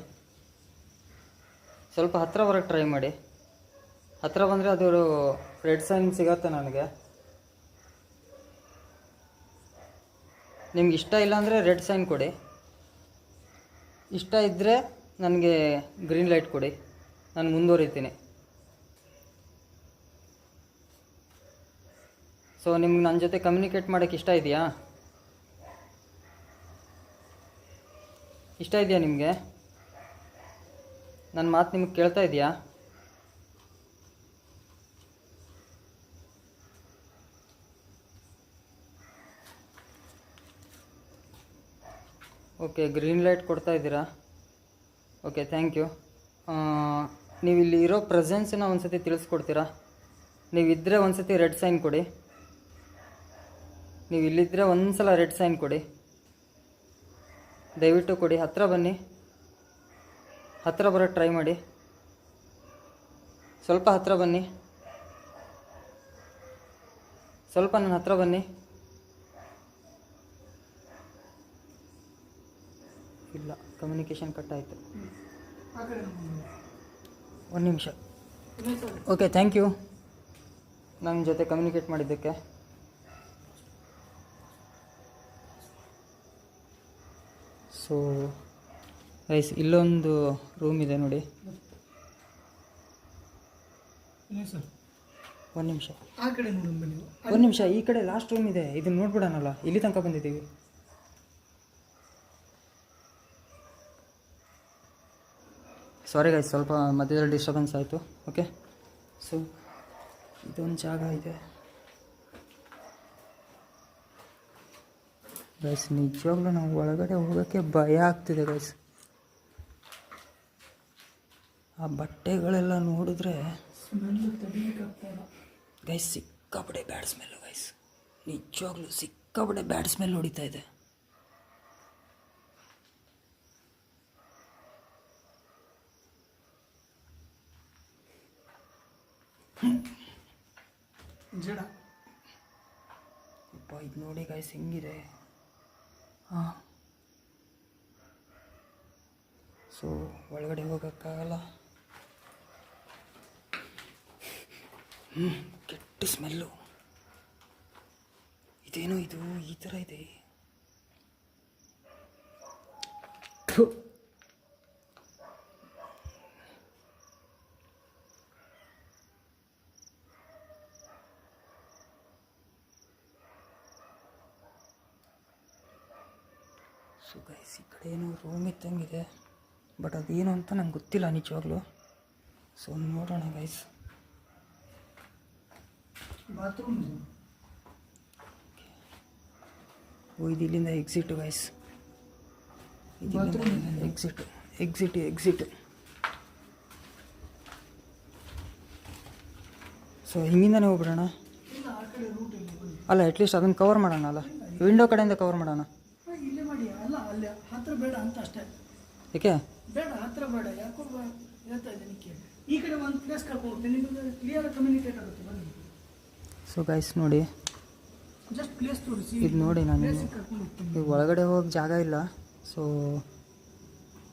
ಸ್ವಲ್ಪ ಹತ್ತಿರ ಬರೋಕ್ಕೆ ಟ್ರೈ ಮಾಡಿ. ಹತ್ತಿರ ಬಂದರೆ ಅದು ರೆಡ್ ಸೈನ್ ಸಿಗತ್ತೆ ನನಗೆ. ನಿಮ್ಗೆ ಇಷ್ಟ ಇಲ್ಲ ಅಂದರೆ ರೆಡ್ ಸೈನ್ ಕೊಡಿ, ಇಷ್ಟ ಇದ್ದರೆ ನನಗೆ ಗ್ರೀನ್ ಲೈಟ್ ಕೊಡಿ, ನಾನು ಮುಂದುವರಿತೀನಿ. ಸೊ ನಿಮ್ಗೆ ನನ್ನ ಜೊತೆ ಕಮ್ಯುನಿಕೇಟ್ ಮಾಡೋಕ್ಕೆ ಇಷ್ಟ ಇದೆಯಾ? ಇಷ್ಟ ಇದೆಯಾ ನಿಮಗೆ? ನನ್ನ ಮಾತು ನಿಮಗೆ ಕೇಳ್ತಾ ಇದೆಯಾ? ಓಕೆ, ಗ್ರೀನ್ ಲೈಟ್ ಕೊಡ್ತಾ ಇದ್ದೀರಾ. Okay, thank you. ನೀವು ಇಲ್ಲಿ ಇರೋ ಪ್ರೆಸೆನ್ಸನ್ನ ಒಂದು ಸತಿ ತಿಳಿಸ್ಕೊಡ್ತೀರಾ? ನೀವಿದ್ದರೆ ಒಂದು ಸತಿ ರೆಡ್ ಸೈನ್ ಕೊಡಿ. ನೀವು ಇಲ್ಲಿದ್ದರೆ ಒಂದು ಸಲ ರೆಡ್ ಸೈನ್ ಕೊಡಿ, ದಯವಿಟ್ಟು ಕೊಡಿ. ಹತ್ತಿರ ಬನ್ನಿ, ಹತ್ತಿರ ಬರೋಕ್ಕೆ ಟ್ರೈ ಮಾಡಿ. ಸ್ವಲ್ಪ ಹತ್ತಿರ ಬನ್ನಿ, ಸ್ವಲ್ಪ ನನ್ನ ಹತ್ತಿರ ಬನ್ನಿ. ಇಲ್ಲ, ಕಮ್ಯುನಿಕೇಷನ್ ಕಟ್ ಆಯಿತು. ಒಂದು ನಿಮಿಷ. ಓಕೆ, ಥ್ಯಾಂಕ್ ಯು ನನ್ನ ಜೊತೆ ಕಮ್ಯುನಿಕೇಟ್ ಮಾಡಿದ್ದಕ್ಕೆ. ಸೊ ಗೈಸ್, ಇಲ್ಲೊಂದು ರೂಮ್ ಇದೆ ನೋಡಿ. ಸರ್, ಒಂದು ನಿಮಿಷ, ಆ ಕಡೆ ನೋಡಿ ನೀವು. ಒಂದು ನಿಮಿಷ. ಈ ಕಡೆ ಲಾಸ್ಟ್ ರೂಮ್ ಇದೆ, ಇದನ್ನ ನೋಡ್ಬಿಡೋಣಲ್ಲ. ಇಲ್ಲಿ ತನಕ ಬಂದಿದ್ದೀವಿ. ಸಾರಿ ಗೈಸ್, ಸ್ವಲ್ಪ ಮಧ್ಯದಲ್ಲಿ ಡಿಸ್ಟರ್ಬೆನ್ಸ್ ಆಯಿತು. ಓಕೆ, ಸೊ ಇದೊಂದು ಜಾಗ ಇದೆ ಗೈಸ್. ನಿಜವಾಗ್ಲೂ ನಾವು ಒಳಗಡೆ ಹೋಗೋಕ್ಕೆ ಭಯ ಆಗ್ತಿದೆ ಗೈಸ್. ಆ ಬಟ್ಟೆಗಳೆಲ್ಲ ನೋಡಿದ್ರೆ ಗೈಸ್ ಸಿಕ್ಕಾಪಟ್ಟೆ ಬ್ಯಾಡ್ ಸ್ಮೆಲ್ಲು ಗೈಸ್. ನಿಜವಾಗ್ಲೂ ಸಿಕ್ಕಾಪಟ್ಟೆ ಬ್ಯಾಡ್ ಸ್ಮೆಲ್ ಹೊಡಿತಾ ಇದೆ. ಜಡ ಇದು ನೋಡಿ ಗೈಸ್ ಹೆಂಗಿದೆ. ಹಾಂ, ಸೊ ಒಳಗಡೆ ಹೋಗೋಕ್ಕಾಗಲ್ಲ. ಕೆಟ್ಟ ಸ್ಮೆಲ್ಲು. ಇದೇನೋ ಇದು ಈ ಥರ ಇದೆ. ಥು. ಸೊ ಗೈಸ್ ಈ ಕಡೆ ಏನೋ ರೂಮ್ ಇದ್ದಂಗಿದೆ, ಬಟ್ ಅದೇನು ಅಂತ ನಂಗೆ ಗೊತ್ತಿಲ್ಲ ನಿಜವಾಗ್ಲೂ. ಸೊ ನೋಡೋಣ ಗೈಸ್. ಬಾತ್ರೂಮ್ ಇದು ಇಲ್ಲಿಂದ ಎಕ್ಸಿಟ್ ಗೈಸ್. ಎಕ್ಸಿಟ್. ಸೊ ಹಿಂಗಿಂದಾನೆ ಹೋಗ್ಬಿಡೋಣ. ಆ ಕಡೆ ರೂಟ್ ಇಲ್ಲಿ ಬನ್ನಿ. ಅಲ್ಲ, ಅಟ್ಲೀಸ್ಟ್ ಅದನ್ನು ಕವರ್ ಮಾಡೋಣ. ಅಲ್ಲ, ವಿಂಡೋ ಕಡೆಯಿಂದ ಕವರ್ ಮಾಡೋಣ. ಇಲ್ಲೇ ಮಾಡಿ. ಅಲ್ಲ ಅಲ್ಲಿ ಹತ್ರ ಬೇಡ ಅಂತ ಅಷ್ಟೇ. ಏಕೆ ಬೇಡ, ಹತ್ರ ಬೇಡ. ಯಾಕೋ ಹೇಳ್ತಾ ಇದ್ದೀನಿ ಕೇಳಿ. ಈ ಕಡೆ ಒಂದು ಪ್ಲೇಸ್ ಕರ್ಕೊಂಡು ಹೋಗ್ತೀನಿ, ನಿಮಗೆ ಕ್ಲಿಯರ್ ಕಮ್ಯುನಿಕೇಟ್ ಆಗುತ್ತೆ. ಬನ್ನಿ. ಸೊ ಗೈಸ್ ನೋಡಿ, ಜಸ್ಟ್ ಪ್ಲೇಸ್ ತೋರಿಸಿ. ಇದು ನೋಡಿ, ನಾನು ಪ್ಲೇಸಿಗೆ ಕರ್ಕೊಂಡು ಹೋಗ್ತೀನಿ. ಈಗ ಒಳಗಡೆ ಹೋಗಿ ಜಾಗ ಇಲ್ಲ, ಸೊ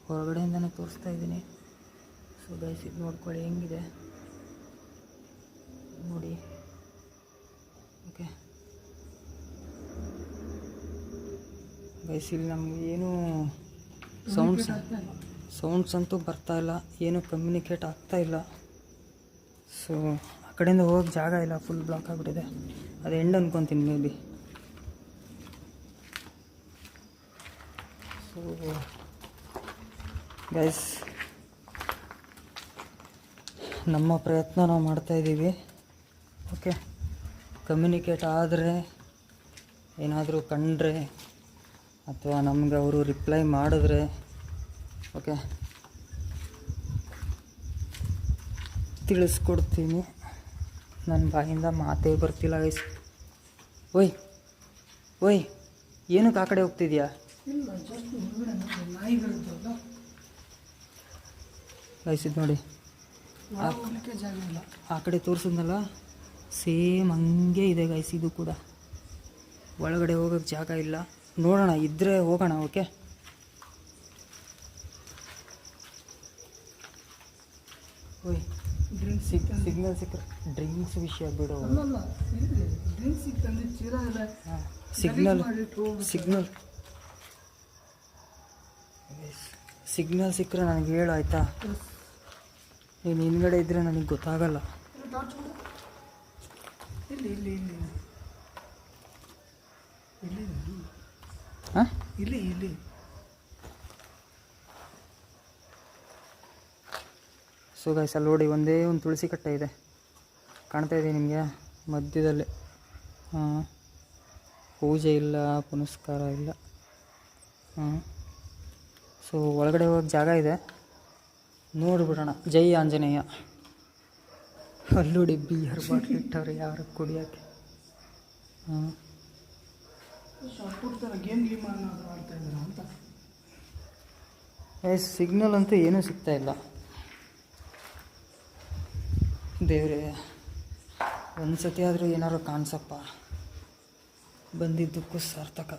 ಹೊರಗಡೆಯಿಂದನೇ ತೋರಿಸ್ತಾ ಇದ್ದೀನಿ. ಸೊ ಗೈಸ್ ಇದು ನೋಡ್ಕೊಳ್ಳಿ ಹೆಂಗಿದೆ ನೋಡಿ. ಓಕೆ ಗೈಸ್, ಇಲ್ಲಿ ನಮಗೆ ಏನು ಸೌಂಡ್ಸ್ ಅಂತೂ ಬರ್ತಾ ಇಲ್ಲ, ಏನು ಕಮ್ಯುನಿಕೇಟ್ ಆಗ್ತಾ ಇಲ್ಲ. ಸೊ ಆ ಕಡೆಯಿಂದ ಹೋಗಿ ಜಾಗ ಇಲ್ಲ, ಫುಲ್ ಬ್ಲಾಕ್ ಆಗಿಬಿಟ್ಟಿದೆ. ಅದು ಎಂಡ್ ಅನ್ಕೊತೀನಿ ಮೇ ಬಿ. ಸೊ ಗೈಸ್, ನಮ್ಮ ಪ್ರಯತ್ನ ನಾವು ಮಾಡ್ತಾಯಿದ್ದೀವಿ. ಓಕೆ, ಕಮ್ಯುನಿಕೇಟ್ ಆದರೆ, ಏನಾದರೂ ಕಂಡ್ರೆ ಅಥವಾ ನಮ್ಗೆ ಅವರು ರಿಪ್ಲೈ ಮಾಡಿದ್ರೆ ಓಕೆ ತಿಳಿಸ್ಕೊಡ್ತೀನಿ. ನನ್ನ ಬಾಯಿಂದ ಮಾತೇ ಬರ್ತಿಲ್ಲ ಗೈಸ್. ಓಯ್ ಏನಕ್ಕೆ ಆ ಕಡೆ ಹೋಗ್ತಿದ್ಯಾ? ಇಲ್ಲ, ಜಸ್ಟ್ ಹೊರಗಡೆ ನಾಯಿಗಳಿದ್ದಾವಲ್ಲ, ಗೈಸ್ ಇದು ನೋಡಿ, ಹೋಗ್ಲಿಕ್ಕೆ ಜಾಗ ಇಲ್ಲ. ಆ ಕಡೆ ತೋರಿಸಿದ್ನಲ್ಲ ಸೇಮ್ ಹಂಗೆ ಇದೆ ಗೈಸ್. ಇದು ಕೂಡ ಒಳಗಡೆ ಹೋಗೋಕ್ಕೆ ಜಾಗ ಇಲ್ಲ. ನೋಡೋಣ, ಇದ್ದರೆ ಹೋಗೋಣ. ಓಕೆ, ಓಯ್ ಡ್ರಿಂಕ್ಸ್ ಸಿಗ್ನಲ್ ಸಿಕ್ಕರೆ ಡ್ರಿಂಕ್ಸ್ ವಿಷಯ ಬಿಡು. ಅಲ್ಲಲ್ಲ, ಡ್ರಿಂಕ್ಸ್ ಸಿಕ್ತಂದ್ರೆ ಚೀರ ಇಲ್ಲ. ಸಿಗ್ನಲ್ ಸಿಕ್ಕರೆ ನನಗೆ ಹೇಳು ಆಯಿತಾ? ನೀನು ಹಿಂದ್ಗಡೆ ಇದ್ದರೆ ನನಗೆ ಗೊತ್ತಾಗಲ್ಲ. ಇಲ್ಲಿ ಇಲ್ಲಿ ಇಲ್ಲಿ ಇಲ್ಲಿ ಹಾಂ, ಇಲ್ಲಿ ಇಲ್ಲಿ ಸೊ ಗೈಸ್ ಅಲ್ಲಿ ನೋಡಿ, ಒಂದೇ ಒಂದು ತುಳಸಿ ಕಟ್ಟೆ ಇದೆ, ಕಾಣ್ತಾ ಇದೆ ನಿಮಗೆ ಮಧ್ಯದಲ್ಲಿ. ಹಾಂ, ಪೂಜೆ ಇಲ್ಲ, ಪುನಸ್ಕಾರ ಇಲ್ಲ. ಹಾಂ, ಸೊ ಒಳಗಡೆ ಹೋಗಿ ಜಾಗ ಇದೆ, ನೋಡಿಬಿಡೋಣ. ಜೈ ಆಂಜನೇಯ. ಅಲ್ಲೋಡಿ ಬಿಯರ್ ಬಾಟ್ಲ್ ಇಟ್ಟವ್ರೆ ಯಾರು ಕುಡಿಯೋಕ್ಕೆ. ಹಾಂ, ಶಾರ್ಟ್ ಪುಟ್ ಥರ ಗೇಮ್ ಏನಾದರೂ ಆಡ್ತಾ ಇದ್ದಾರೆ ಅಂತ. ಸಿಗ್ನಲ್ ಅಂತೂ ಏನೂ ಸಿಗ್ತಾ ಇಲ್ಲ. ದೇವ್ರೆ, ಒಂದು ಸತಿ ಆದರೂ ಏನಾದ್ರು ಕಾಣಿಸಪ್ಪ, ಬಂದಿದ್ದಕ್ಕೂ ಸಾರ್ಥಕ.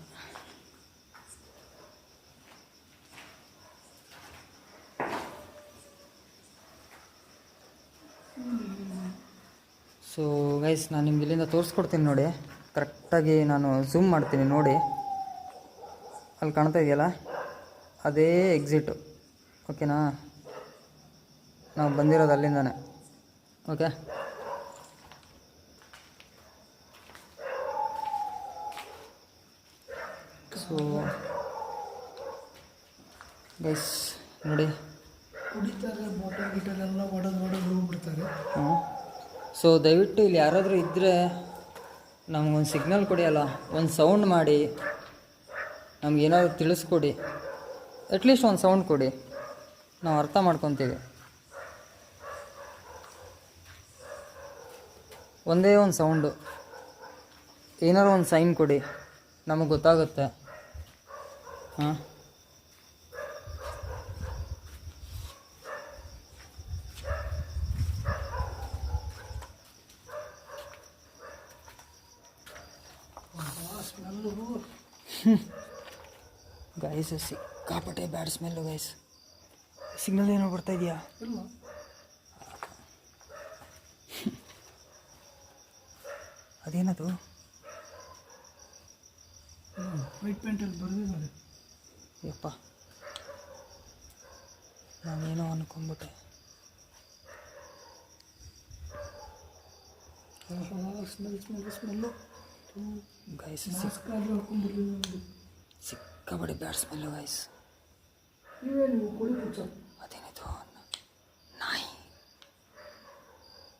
ಸೊ ಗೈಸ್, ನಾನು ನಿಮ್ಗೆ ಇಲ್ಲಿಂದ ತೋರಿಸ್ಕೊಡ್ತೀನಿ ನೋಡಿ. ಕರೆಕ್ಟಾಗಿ ನಾನು ಝೂಮ್ ಮಾಡ್ತೀನಿ ನೋಡಿ. ಅಲ್ಲಿ ಕಾಣ್ತಾ ಇದೆಯಲ್ಲ, ಅದೇ ಎಕ್ಸಿಟು. ಓಕೆನಾ? ನಾವು ಬಂದಿರೋದು ಅಲ್ಲಿಂದಾನೆ. ಓಕೆ, ಸೊ ಗೈಸ್ ನೋಡಿ, ಕುಡಿತಾರೆ, ಬಾಟಲ್ ಗಿಟಲ್ ಎಲ್ಲ ಒಡೆದು ಹೋಗ್ಬಿಡ್ತಾರೆ. ಹ್ಞೂ. ಸೊ ದಯವಿಟ್ಟು ಇಲ್ಲಿ ಯಾರಾದರೂ ಇದ್ದರೆ ನಮಗೊಂದು ಸಿಗ್ನಲ್ ಕೊಡಿ, ಅಲ್ಲ ಒಂದು ಸೌಂಡ್ ಮಾಡಿ ನಮಗೇನಾದ್ರು ತಿಳಿಸ್ಕೊಡಿ. ಅಟ್ಲೀಸ್ಟ್ ಒಂದು ಸೌಂಡ್ ಕೊಡಿ, ನಾವು ಅರ್ಥ ಮಾಡ್ಕೊತೀವಿ. ಒಂದೇ ಒಂದು ಸೌಂಡು, ಏನಾರು ಒಂದು ಸೈನ್ ಕೊಡಿ, ನಮಗೆ ಗೊತ್ತಾಗುತ್ತೆ. ಹಾಂ, ಗೈಸ್ ಸಿಕ್ಕಾಪಟ್ಟೆ ಬ್ಯಾಡ್ ಸ್ಮೆಲ್ಲು ಗೈಸ್. ಸಿಗ್ನಲ್ ಏನೋ ಬರ್ತಾ ಇದೆಯಾ? ಇಲ್ಲ ಅದೇನದು? ವೈಟ್ ಪೇಂಟಲ್ಲಿ ಬರೆದಿದ್ದಾರೆ. ಯಪ್ಪ, ನಾನೇನೋ ಅನ್ಕೊಂಬಿಟ್ಟೆ. ಸ್ಮೆಲ್ಲು ಗೈಸ್ ಮಾಸ್ಕ್ ಆದರೂ ಹಾಕೊಂಡ್ಬರ್ಲಿಲ್ಲ. ಸಿಕ್ಕಾಪಟ್ಟೆ ಬ್ಯಾಡ್ ಸ್ಮೆಲ್ಲು ಗೈಸ್. ನೀವೇನು ಕೋಳಿ ಪುಚ್ಚ? ಅದೇನಿದು? ನಾಯಿ.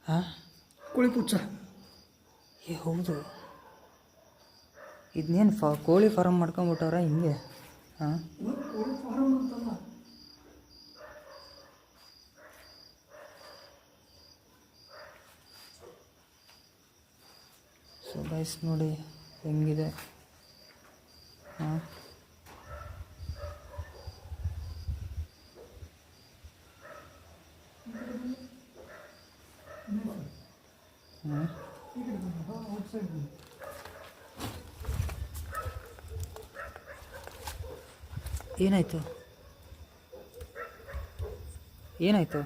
ಹಾಂ, ಕೋಳಿ ಪುಚ್ಚ. ಏ ಹೌದು, ಇದನ್ನೇನು ಕೋಳಿ ಫಾರಮ್ ಮಾಡ್ಕೊಂಬಿಟ್ಟವ್ರ ಹಿಂಗೆ? ಹಾಂ, ಕೋಳಿ ಫಾರಮ್ ಅಂತಲ್ಲ. ಸೊ ಗೈಸ್ ನೋಡಿ ಹೆಂಗಿದೆ. ಹಾಂ, ಔಟ್ಸೈಡ್ ಏನಾಯಿತು? ಏನಾಯಿತು?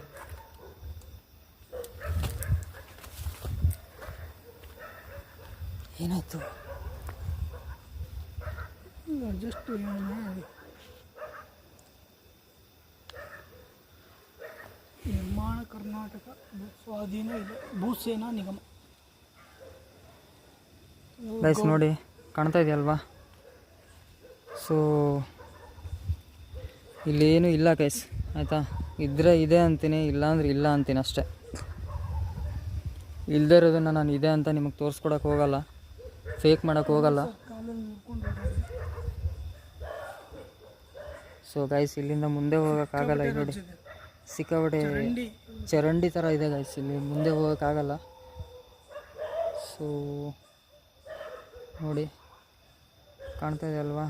ಏನಾಯಿತು? ಜಸ್ಟ್ ನಿರ್ಮಾಣ ಕರ್ನಾಟಕ ಸ್ವಾಧೀನ ಇದೆ ಭೂಸೇನಾ ನಿಗಮ. ಗೈಸ್ ನೋಡಿ ಕಾಣ್ತಾ ಇದೆಯಲ್ವಾ? ಸೊ ಇಲ್ಲೇನು ಇಲ್ಲ ಗೈಸ್, ಆಯಿತಾ? ಇದ್ದರೆ ಇದೆ ಅಂತೀನಿ, ಇಲ್ಲ ಅಂದ್ರೆ ಇಲ್ಲ ಅಂತೀನಿ ಅಷ್ಟೇ. ಇಲ್ಲದೇ ಇರೋದನ್ನು ನಾನು ಇದೆ ಅಂತ ನಿಮಗೆ ತೋರಿಸ್ಕೊಡಕ್ಕೆ ಹೋಗಲ್ಲ, ಫೇಕ್ ಮಾಡೋಕ್ಕೆ ಹೋಗಲ್ಲ. ಕಾಲಲ್ಲಿ ನೋಡ್ಕೊಂಡು ಸೊ ಗೈಸ್ ಇಲ್ಲಿಂದ ಮುಂದೆ ಹೋಗೋಕ್ಕಾಗಲ್ಲ. ಇಲ್ಲಿ ನೋಡಿ ಸಿಕ್ಕಾಪಟ್ಟೆ ಚರಂಡಿ ಥರ ಇದೆ ಗೈಸ್, ಇಲ್ಲಿ ಮುಂದೆ ಹೋಗೋಕ್ಕಾಗಲ್ಲ. ಸೊ ನೋಡಿ ಕಾಣ್ತಾ ಇದೆ ಅಲ್ವಾ?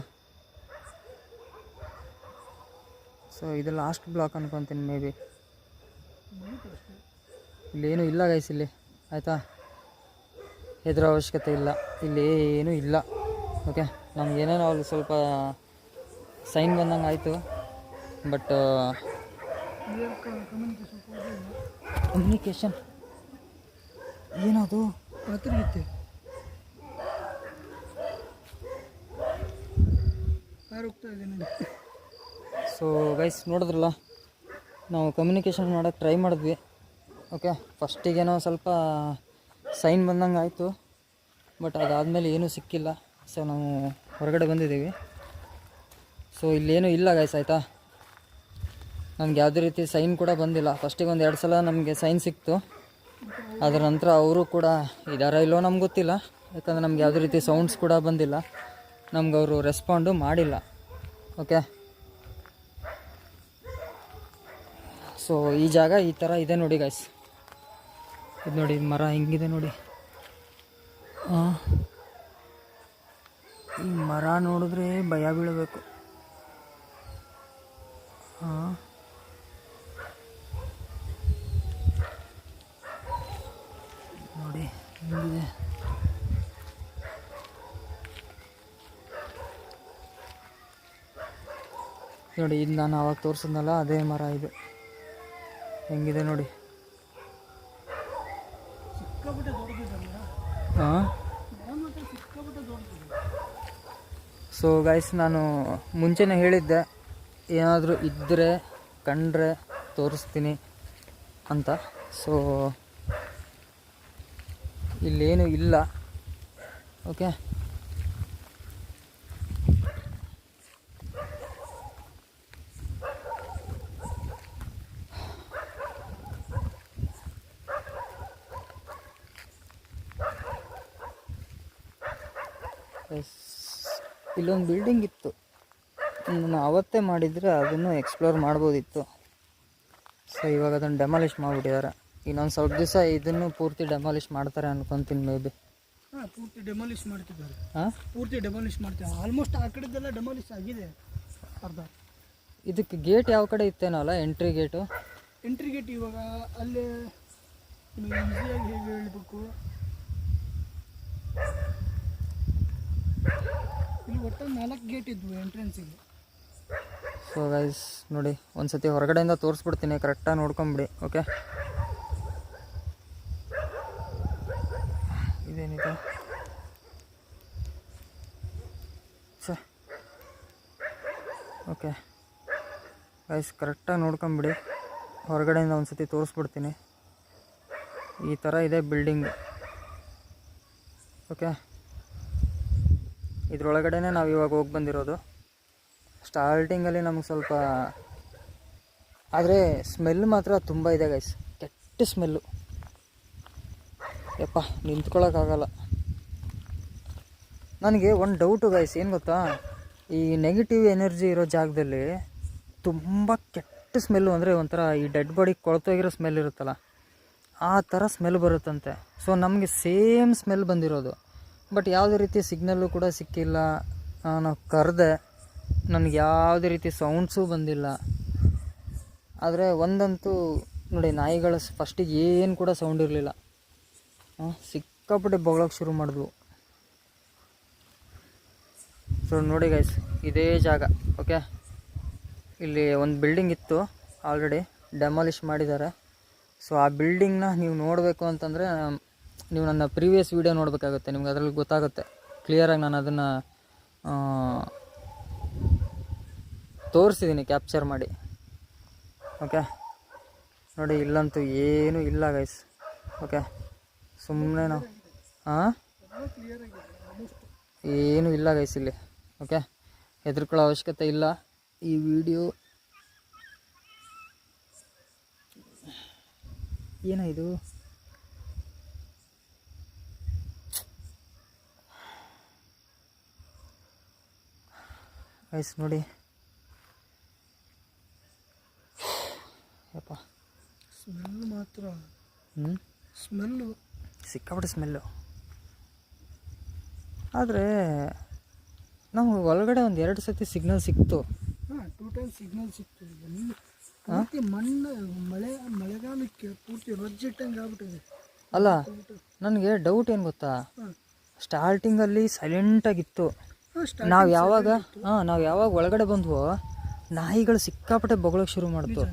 ಸೊ ಇದು ಲಾಸ್ಟ್ ಬ್ಲಾಕ್ ಅನ್ಕೊತೀನಿ ಮೇ ಬಿ. ಇಲ್ಲೇನೂ ಇಲ್ಲ ಗೈಸ್ ಇಲ್ಲಿ, ಆಯಿತಾ? ಹೆದರೋ ಅವಶ್ಯಕತೆ ಇಲ್ಲ, ಇಲ್ಲಿ ಏನೂ ಇಲ್ಲ. ಓಕೆ, ನಮಗೇನೇನೋ ಅಲ್ಲಿ ಸ್ವಲ್ಪ ಸೈನ್ ಬಂದಂಗೆ ಆಯಿತು, ಬಟ್ ಕಮ್ಯುನಿಕೇಷನ್ ಏನದು? ಪಾತ್ರಗಿತ್ತೆ ಯಾರು ಹೋಗ್ತಾ ಇದೆ ನೋಡಿ. ಸೊ ಗೈಸ್ ನೋಡಿದ್ರಲ್ಲ, ನಾವು ಕಮ್ಯುನಿಕೇಷನ್ ಮಾಡೋಕ್ಕೆ ಟ್ರೈ ಮಾಡಿದ್ವಿ. ಓಕೆ, ಫಸ್ಟಿಗೇನೋ ಸ್ವಲ್ಪ ಸೈನ್ ಬಂದಂಗೆ ಆಯಿತು, ಬಟ್ ಅದಾದಮೇಲೆ ಏನೂ ಸಿಕ್ಕಿಲ್ಲ. ಸೊ ನಾವು ಹೊರಗಡೆ ಬಂದಿದ್ದೀವಿ. ಸೊ ಇಲ್ಲೇನೂ ಇಲ್ಲ ಗೈಸ್, ಆಯಿತಾ? ನನಗೆ ಯಾವುದೇ ರೀತಿ ಸೈನ್ ಕೂಡ ಬಂದಿಲ್ಲ. ಫಸ್ಟಿಗೆ ಒಂದು 2 ಸಲ ನಮಗೆ ಸೈನ್ ಸಿಕ್ತು, ಅದರ ನಂತರ ಅವರು ಕೂಡ ಇದಾರ ಇಲ್ಲೋ ನಮ್ಗೆ ಗೊತ್ತಿಲ್ಲ, ಯಾಕಂದರೆ ನಮ್ಗೆ ಯಾವುದೇ ರೀತಿ ಸೌಂಡ್ಸ್ ಕೂಡ ಬಂದಿಲ್ಲ, ನಮ್ಗೆ ಅವರು ರೆಸ್ಪಾಂಡು ಮಾಡಿಲ್ಲ. ಓಕೆ, ಸೊ ಈ ಜಾಗ ಈ ಥರ ಇದೆ ನೋಡಿ ಗೈಸ್. ಇದು ನೋಡಿ ಮರ ಹೆಂಗಿದೆ ನೋಡಿ. ಈ ಮರ ನೋಡಿದ್ರೆ ಭಯ ಬೀಳಬೇಕು. ಹಾಂ, ನೋಡಿ ಹೆಂಗಿದೆ. ನೋಡಿ ಇದು ನಾನು ಆವಾಗ ತೋರಿಸಿದ್ನಲ್ಲ ಅದೇ ಮರ ಇದು, ಹೆಂಗಿದೆ ನೋಡಿ. ಸಿಕ್ಕಾಪಟ್ಟೆ ದೊಡ್ಡದಿದೆ ಹಾಂ, ಸಿಕ್ಕಾಪಟ್ಟೆ ದೊಡ್ಡದಿದೆ. ಸೊ ಗೈಸ್ ನಾನು ಮುಂಚೆನೇ ಹೇಳಿದ್ದೆ, ಏನಾದರೂ ಇದ್ದರೆ ಕಂಡ್ರೆ ತೋರಿಸ್ತೀನಿ ಅಂತ. ಸೊ ಇಲ್ಲೇನು ಇಲ್ಲ. ಓಕೆ, ಇಲ್ಲೊಂದು ಬಿಲ್ಡಿಂಗ್ ಇತ್ತು, ನಾನು ಅವತ್ತೇ ಮಾಡಿದರೆ ಅದನ್ನು ಎಕ್ಸ್ಪ್ಲೋರ್ ಮಾಡ್ಬೋದಿತ್ತು. ಸೊ ಇವಾಗ ಅದನ್ನು ಡೆಮಾಲಿಷ್ ಮಾಡಿಬಿಟ್ಟಿದ್ದಾರೆ. ಇನ್ನೊಂದು ಸ್ವಲ್ಪ ದಿವಸ ಇದನ್ನು ಪೂರ್ತಿ ಡೆಮಾಲಿಷ್ ಮಾಡ್ತಾರೆ ಅನ್ಕೊತೀನಿ ಮೇ ಬಿ. ಹಾಂ, ಪೂರ್ತಿ ಡೆಮಾಲಿಷ್ ಮಾಡ್ತಿದ್ದಾರೆ. ಹಾಂ, ಪೂರ್ತಿ ಡೆಮಾಲಿಷ್ ಮಾಡ್ತಿದ್ದಾರೆ. ಆಲ್ಮೋಸ್ಟ್ ಆ ಕಡೆದೆಲ್ಲ ಡೆಮಾಲಿಷ್ ಆಗಿದೆ ಅರ್ಧ. ಇದಕ್ಕೆ ಗೇಟ್ ಯಾವ ಕಡೆ ಇತ್ತೇನಲ್ಲ, ಎಂಟ್ರಿ ಗೇಟು? ಎಂಟ್ರಿ ಗೇಟ್ ಇವಾಗ ಅಲ್ಲೇ ನಿಮಗೆ ಈಸಿಯಾಗಿ ಹೇಗೆ ಹೇಳಬೇಕು, ಇಲ್ಲಿ ಒಟ್ಟು 4 ಗೇಟ್ ಇದ್ವು ಎಂಟ್ರೆನ್ಸಿಗೆ. ಸೊ ಗೈಸ್ ನೋಡಿ, ಒಂದು ಸತಿ ಹೊರಗಡೆಯಿಂದ ತೋರಿಸ್ಬಿಡ್ತೀನಿ, ಕರೆಕ್ಟಾಗಿ ನೋಡ್ಕೊಂಬಿಡಿ. ಓಕೆ, ಇದೇನಿದೆ ಸರ್? ಓಕೆ ಗೈಸ್, ಕರೆಕ್ಟಾಗಿ ನೋಡ್ಕೊಂಬಿಡಿ, ಹೊರಗಡೆಯಿಂದ ಒಂದು ಸತಿ ತೋರಿಸ್ಬಿಡ್ತೀನಿ. ಈ ಥರ ಇದೆ ಬಿಲ್ಡಿಂಗ್. ಓಕೆ, ಇದ್ರೊಳಗಡೆನೇ ನಾವು ಇವಾಗ ಹೋಗಿ ಬಂದಿರೋದು. ಸ್ಟಾರ್ಟಿಂಗಲ್ಲಿ ನಮಗೆ ಸ್ವಲ್ಪ, ಆದರೆ ಸ್ಮೆಲ್ ಮಾತ್ರ ತುಂಬ ಇದೆ ಗೈಸ್, ಕೆಟ್ಟ ಸ್ಮೆಲ್ಲು. ಯಪ್ಪ, ನಿಂತ್ಕೊಳ್ಳೋಕ್ಕಾಗಲ್ಲ. ನನಗೆ ಒಂದು ಡೌಟು ಗೈಸ್, ಏನು ಗೊತ್ತಾ, ಈ ನೆಗೆಟಿವ್ ಎನರ್ಜಿ ಇರೋ ಜಾಗದಲ್ಲಿ ತುಂಬ ಕೆಟ್ಟ ಸ್ಮೆಲ್ಲು, ಅಂದರೆ ಒಂಥರ ಈ ಡೆಡ್ ಬಾಡಿ ಕೊಳ್ತೋಗಿರೋ ಸ್ಮೆಲ್ ಇರುತ್ತಲ್ಲ, ಆ ಥರ ಸ್ಮೆಲ್ ಬರುತ್ತಂತೆ. ಸೊ ನಮಗೆ ಸೇಮ್ ಸ್ಮೆಲ್ ಬಂದಿರೋದು, ಬಟ್ ಯಾವುದೇ ರೀತಿ ಸಿಗ್ನಲ್ಲು ಕೂಡ ಸಿಕ್ಕಿಲ್ಲ. ನಾವು ಕರೆದೆ, ನನಗೆ ಯಾವುದೇ ರೀತಿ ಸೌಂಡ್ಸು ಬಂದಿಲ್ಲ. ಆದರೆ ಒಂದಂತೂ ನೋಡಿ, ನಾಯಿಗಳ ಫಸ್ಟಿಗೆ ಏನು ಕೂಡ ಸೌಂಡ್ ಇರಲಿಲ್ಲ, ಸಿಕ್ಕಾಪಟ್ಟೆ ಬೊಗಳೋಕ್ಕೆ ಶುರು ಮಾಡಿದ್ವು. ಸೊ ನೋಡಿ ಗೈಸ್, ಇದೇ ಜಾಗ. ಓಕೆ, ಇಲ್ಲಿ ಒಂದು ಬಿಲ್ಡಿಂಗ್ ಇತ್ತು, ಆಲ್ರೆಡಿ ಡೆಮಾಲಿಷ್ ಮಾಡಿದ್ದಾರೆ. ಸೊ ಆ ಬಿಲ್ಡಿಂಗ್ನ ನೀವು ನೋಡಬೇಕು ಅಂತಂದರೆ ನೀವು ನನ್ನ ಪ್ರೀವಿಯಸ್ ವೀಡಿಯೋ ನೋಡಬೇಕಾಗುತ್ತೆ, ನಿಮ್ಗೆ ಅದರಲ್ಲಿ ಗೊತ್ತಾಗುತ್ತೆ ಕ್ಲಿಯರಾಗಿ. ನಾನು ಅದನ್ನು ತೋರಿಸಿದ್ದೀನಿ ಕ್ಯಾಪ್ಚರ್ ಮಾಡಿ. ಓಕೆ ನೋಡಿ, ಇಲ್ಲಂತೂ ಏನೂ ಇಲ್ಲ ಗೈಸ್. ಓಕೆ, ಸುಮ್ಮನೆ ನಾವು ಏನೂ ಇಲ್ಲ ಗೈಸ್ ಇಲ್ಲಿ. ಓಕೆ, ಹೆದರ್ಕೊಳ್ಳೋ ಅವಶ್ಯಕತೆ ಇಲ್ಲ. ಈ ವಿಡಿಯೋ ಏನಾಯಿತು? ಗೈಸ್ ನೋಡಿ, ಯಪ್ಪ ಸ್ಮೆಲ್ ಮಾತ್ರ, ಸ್ಮೆಲ್ಲು ಸಿಕ್ಕಾಪಟ್ಟೆ ಸ್ಮೆಲ್ಲು. ಆದರೆ ನಮ್ಗೆ ಒಳಗಡೆ ಒಂದು 2 ಸತಿ ಸಿಗ್ನಲ್ ಸಿಕ್ತು. 2 ಟೈಮ್ ಸಿಗ್ನಲ್ ಸಿಕ್ತು. ಪೂರ್ತಿ ಮಳೆಗಾಲಕ್ಕೆ ಪೂರ್ತಿ ರೊಜ್ಜಿಟ್ಟಂಗೆ ಆಗ್ಬಿಟ್ಟಿದೆ. ಅಲ್ಲ, ನನಗೆ ಡೌಟ್ ಏನು ಗೊತ್ತಾ, ಸ್ಟಾರ್ಟಿಂಗಲ್ಲಿ ಸೈಲೆಂಟಾಗಿತ್ತು. ನಾವು ಯಾವಾಗ ಒಳಗಡೆ ಬಂದ್ವೋ ನಾಯಿಗಳು ಸಿಕ್ಕಾಪಟ್ಟೆ ಬೊಗಳೋಕ್ಕೆ ಶುರು ಮಾಡ್ತು.